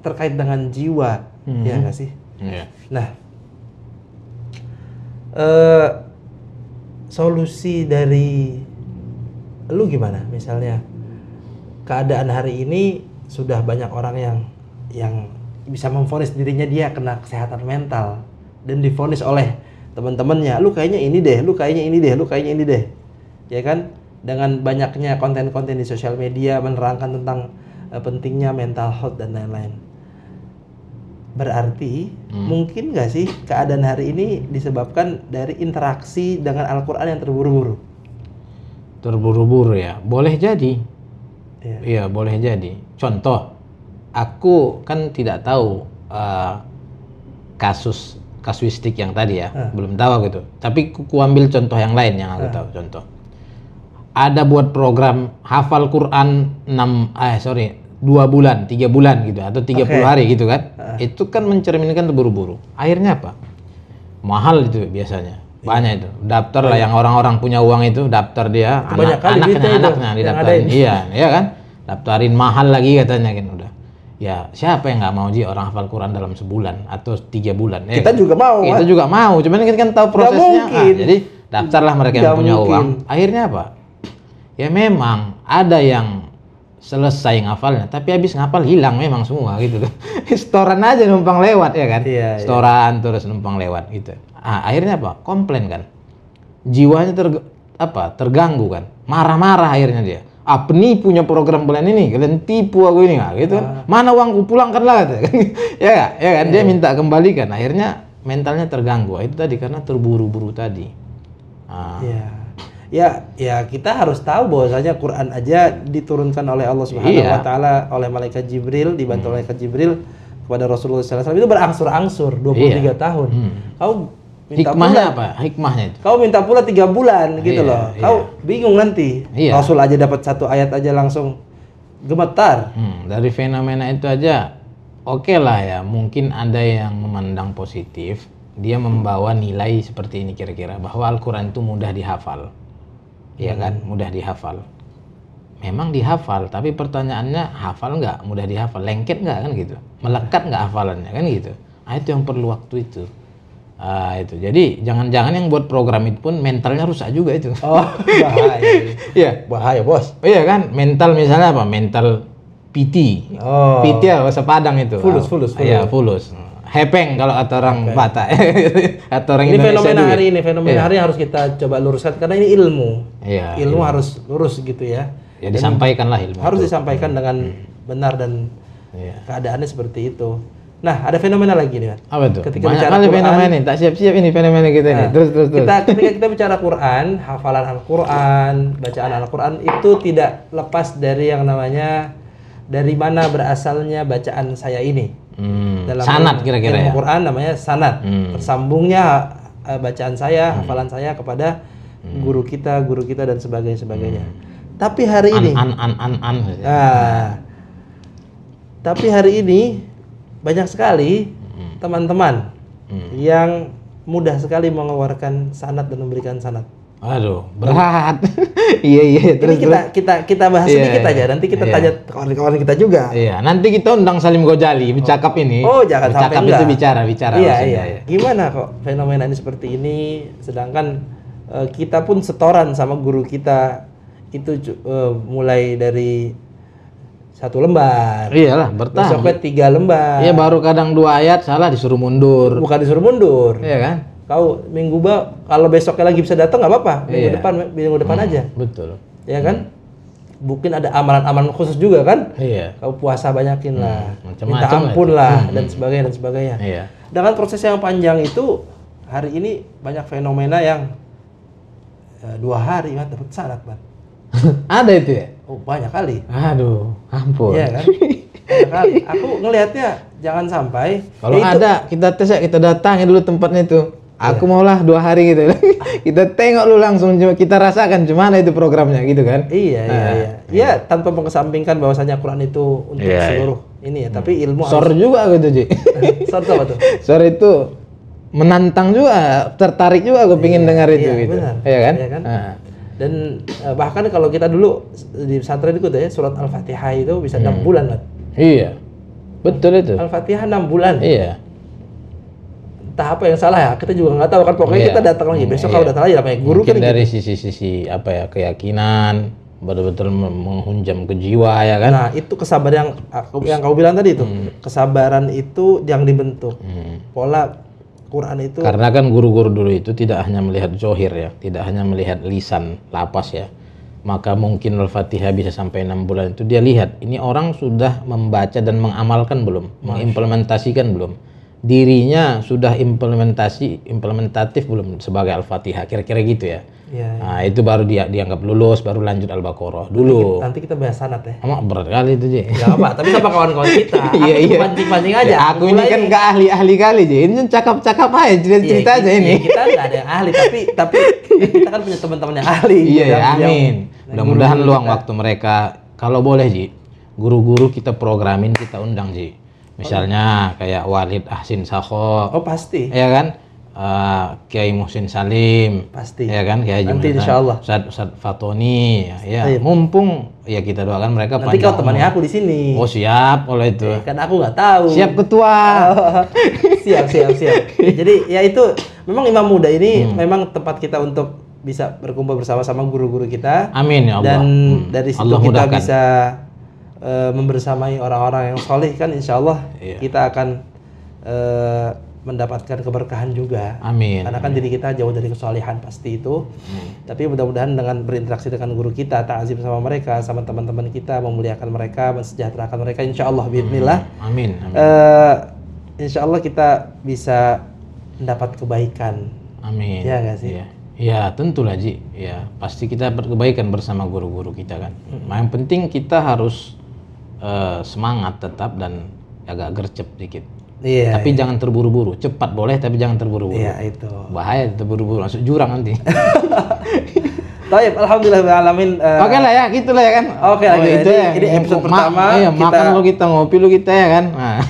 terkait dengan jiwa, ya nggak sih? Nah, solusi dari lu gimana? Misalnya keadaan hari ini sudah banyak orang yang bisa memvonis dirinya dia kena kesehatan mental dan divonis oleh teman-temannya, lu kayaknya ini deh, ya kan? Dengan banyaknya konten-konten di sosial media menerangkan tentang pentingnya mental health dan lain-lain. Berarti mungkin nggak sih keadaan hari ini disebabkan dari interaksi dengan Al-Quran yang terburu-buru? Terburu-buru ya, boleh jadi. Iya, boleh jadi. Contoh, aku kan tidak tahu kasuistik yang tadi ya, belum tahu gitu. Tapi ku ambil contoh yang lain yang aku tahu. Contoh, ada buat program hafal Quran 2 bulan, 3 bulan gitu, atau 30 hari gitu kan. Itu kan mencerminkan terburu-buru. Akhirnya apa? Mahal itu biasanya. Banyak itu. Daftar lah yang orang-orang punya uang itu, daftar dia, anaknya didaftarin. Iya kan? Daftarin mahal lagi katanya kan udah. Ya, siapa yang nggak mau orang hafal Quran dalam sebulan atau 3 bulan? Kita juga mau. Kita juga mau, cuman kita kan tahu prosesnya. Jadi daftarlah mereka yang punya uang. Akhirnya apa? Ya memang ada yang selesai ngafalnya, tapi habis ngafal hilang memang semua gitu tuh. Setoran aja numpang lewat ya kan? Setoran terus numpang lewat gitu. Akhirnya apa? Komplain kan. Jiwanya terganggu kan. Marah-marah akhirnya dia. Penipunya program bulan ini, kalian tipu aku ini nggak gitu. Mana uangku, pulangkan lah gitu. ya kan? Dia minta kembalikan. Akhirnya mentalnya terganggu. Itu tadi karena terburu-buru tadi. Ya kita harus tahu bahwasanya Quran aja diturunkan oleh Allah Subhanahu wa taala oleh malaikat Jibril, dibantu malaikat Jibril kepada Rasulullah SAW itu berangsur-angsur 23 tahun. Kau minta hikmahnya pula, apa? Hikmahnya itu. Kau minta pula 3 bulan gitu loh. Kau bingung nanti. Rasul aja dapat 1 ayat aja langsung gemetar. Dari fenomena itu aja oke lah ya, mungkin ada yang memandang positif. Dia membawa nilai seperti ini kira-kira, bahwa Al-Quran itu mudah dihafal. Iya kan, mudah dihafal. Memang dihafal, tapi pertanyaannya hafal nggak, mudah dihafal, lengket nggak kan gitu, melekat nggak hafalannya kan gitu. Itu yang perlu waktu itu. Itu. Jadi jangan-jangan yang buat program itu pun mentalnya rusak juga itu. Bahaya. Iya, bahaya bos. Iya kan, mental misalnya apa? Mental PT. PT ya, bahasa Padang itu. Fulus. Iya, fulus. hepeng kalau kata orang Batak. Atau orang ini Indonesia fenomena juga. hari ini, fenomena hari harus kita coba luruskan karena ini ilmu. Iya, ilmu harus lurus gitu ya. Ya disampaikanlah ilmu. Harus disampaikan dengan benar dan keadaannya seperti itu. Nah, ada fenomena lagi nih, Mas. Apa tuh? Ketika Banyak bicara kali Quran, fenomena ini, tak siap-siap ini fenomena kita ini. Terus. Ketika kita bicara Quran, hafalan Al-Quran, bacaan Al-Quran itu tidak lepas dari yang namanya dari mana berasalnya bacaan saya ini. Dalam sanad kira-kira ya. Quran namanya sanad. Tersambungnya bacaan saya, hafalan saya kepada guru kita dan sebagainya. Tapi hari ini tapi hari ini banyak sekali teman-teman yang mudah sekali mengeluarkan sanad dan memberikan sanad. Aduh, berat. Iya. Terus kita bahas sedikit aja. Nanti kita tanya kawan-kawan kita juga. Iya, nanti kita undang Salim Ghazali bercakap ini. Oh, jangan sampai bercakap itu bicara. Iya. Gimana kok fenomena ini seperti ini, sedangkan kita pun setoran sama guru kita itu mulai dari 1 lembar. Iyalah, bertahan. Besoknya 3 lembar. Iya, baru kadang 2 ayat salah disuruh mundur. Bukan disuruh mundur. Iya kan? Kau kalau besoknya lagi bisa datang nggak apa-apa. Minggu depan aja. Betul. Ya kan? Mungkin ada amalan-amalan khusus juga kan? Iya. Kau puasa banyakin lah. Macam-macam Minta ampun lah lah dan sebagainya. Iya. Dengan proses yang panjang itu hari ini banyak fenomena yang 2 hari Mat, dapat sanad, Mat. Ada itu ya? Oh, banyak kali. Aduh, ampun. Iya kan? Banyak kali. Aku ngelihatnya jangan sampai kalau ada kita tes ya, kita datangi dulu tempatnya itu. Aku maulah 2 hari gitu. Kita tengok lu langsung, kita rasakan gimana itu programnya gitu kan. Iya. Ya, tanpa mengesampingkan bahwasanya Quran itu untuk seluruh ini ya, tapi ilmu Sor juga gitu, Ji. Sor apa tuh? Sor itu menantang juga, tertarik juga aku pengen dengar itu gitu. Benar. Iya kan? Iya kan? Dan bahkan kalau kita dulu di pesantren itu ya, surat Al-Fatihah itu bisa 6 bulan, Mat. Iya. Betul itu. Al-Fatihah 6 bulan. Iya. Entah apa yang salah ya, kita juga nggak tahu kan. Pokoknya kita datang lagi besok kalau datang lagi namanya guru. Mungkin kan dari gitu. sisi apa ya, keyakinan, betul-betul menghunjam ke jiwa ya kan. Nah, itu kesabaran yang kau bilang tadi itu. Kesabaran itu yang dibentuk. Pola Quran itu. Karena kan guru-guru dulu itu tidak hanya melihat zohir ya, tidak hanya melihat lisan, lapas ya. Maka mungkin Al-Fatihah bisa sampai 6 bulan itu dia lihat ini orang sudah membaca dan mengamalkan belum, mengimplementasikan belum, dirinya sudah implementatif belum sebagai Al-Fatihah, kira-kira gitu ya. Nah itu baru dia dianggap lulus, baru lanjut Al-Baqarah dulu. Nanti kita bahas sanad ya. Amak berat kali itu, Ji. Gak apa, tapi sama kawan-kawan kita. Iya. Pancing-pancing aja. Ya, aku ini kan gak ahli kali, Ji. Ini cakap-cakap aja, cerita aja ini. Kita nggak ada yang ahli, tapi kita kan punya teman-teman yang ahli. Iya, amin. Mudah-mudahan luang waktu mereka. Kalau boleh, Ji, guru-guru kita programin, kita undang, Ji. Misalnya kayak Walid Ahsin Sakho. Oh pasti. Iya kan? Kiai Muhsin Salim. Pasti. Ya kan? Kiai Nanti insya Allah. Ustaz Fatoni. Ya. Mumpung ya kita doakan mereka nanti kau temani aku di sini. Oh siap kalau itu. Kan aku nggak tahu. Siap ketua. Siap. Jadi ya itu memang Imam Muda ini memang tempat kita untuk bisa berkumpul bersama-sama guru-guru kita. Amin ya Allah. Dan dari situ Allah kita mudahkan. bisa membersamai orang-orang yang soleh kan, insya Allah kita akan mendapatkan keberkahan juga. Amin. Karena kan diri kita jauh dari kesolehan pasti itu. Tapi mudah-mudahan dengan berinteraksi dengan guru kita, ta'azim sama mereka, sama teman-teman kita, memuliakan mereka, mensejahterakan mereka, insya Allah bismillah. Amin. Insya Allah kita bisa mendapat kebaikan. Amin. Ya nggak sih? Ya tentulah, Ji. Ya pasti kita berkebaikan bersama guru-guru kita kan. Yang penting kita harus semangat tetap dan agak gercep dikit. Iya. Tapi jangan terburu-buru. Cepat boleh tapi jangan terburu-buru. Iya itu. Bahaya terburu-buru masuk jurang nanti. Taib, alhamdulillahirrahmanirrahim. Oke lah ya, gitulah ya kan. Oke lagi. Ini episode pertama. Iya, makan lo kita, ngopi lo kita ya kan. Nah,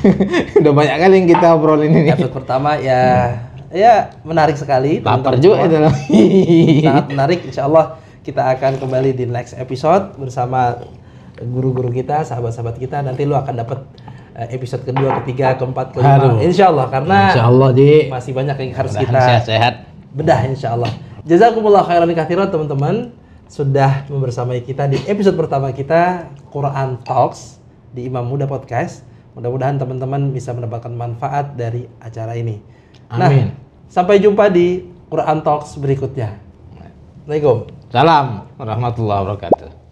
udah banyak kali yang kita obrolin ini. Episode pertama ya menarik sekali. Lapar juga itu. Sangat menarik. Insya Allah kita akan kembali di next episode bersama guru-guru kita, sahabat-sahabat kita. Nanti lo akan dapat episode kedua, ketiga, keempat, kelima. Insya Allah karena Insya Allah, Ji. masih banyak yang harus kita sehat-sehat bedah insya Allah. Jazakumullah khairan katsiran teman-teman sudah membersamai kita di episode pertama kita Quran Talks di Imam Muda Podcast. Mudah-mudahan teman-teman bisa mendapatkan manfaat dari acara ini. Amin. Nah, sampai jumpa di Quran Talks berikutnya. Assalamualaikum. Salam warahmatullahi wabarakatuh.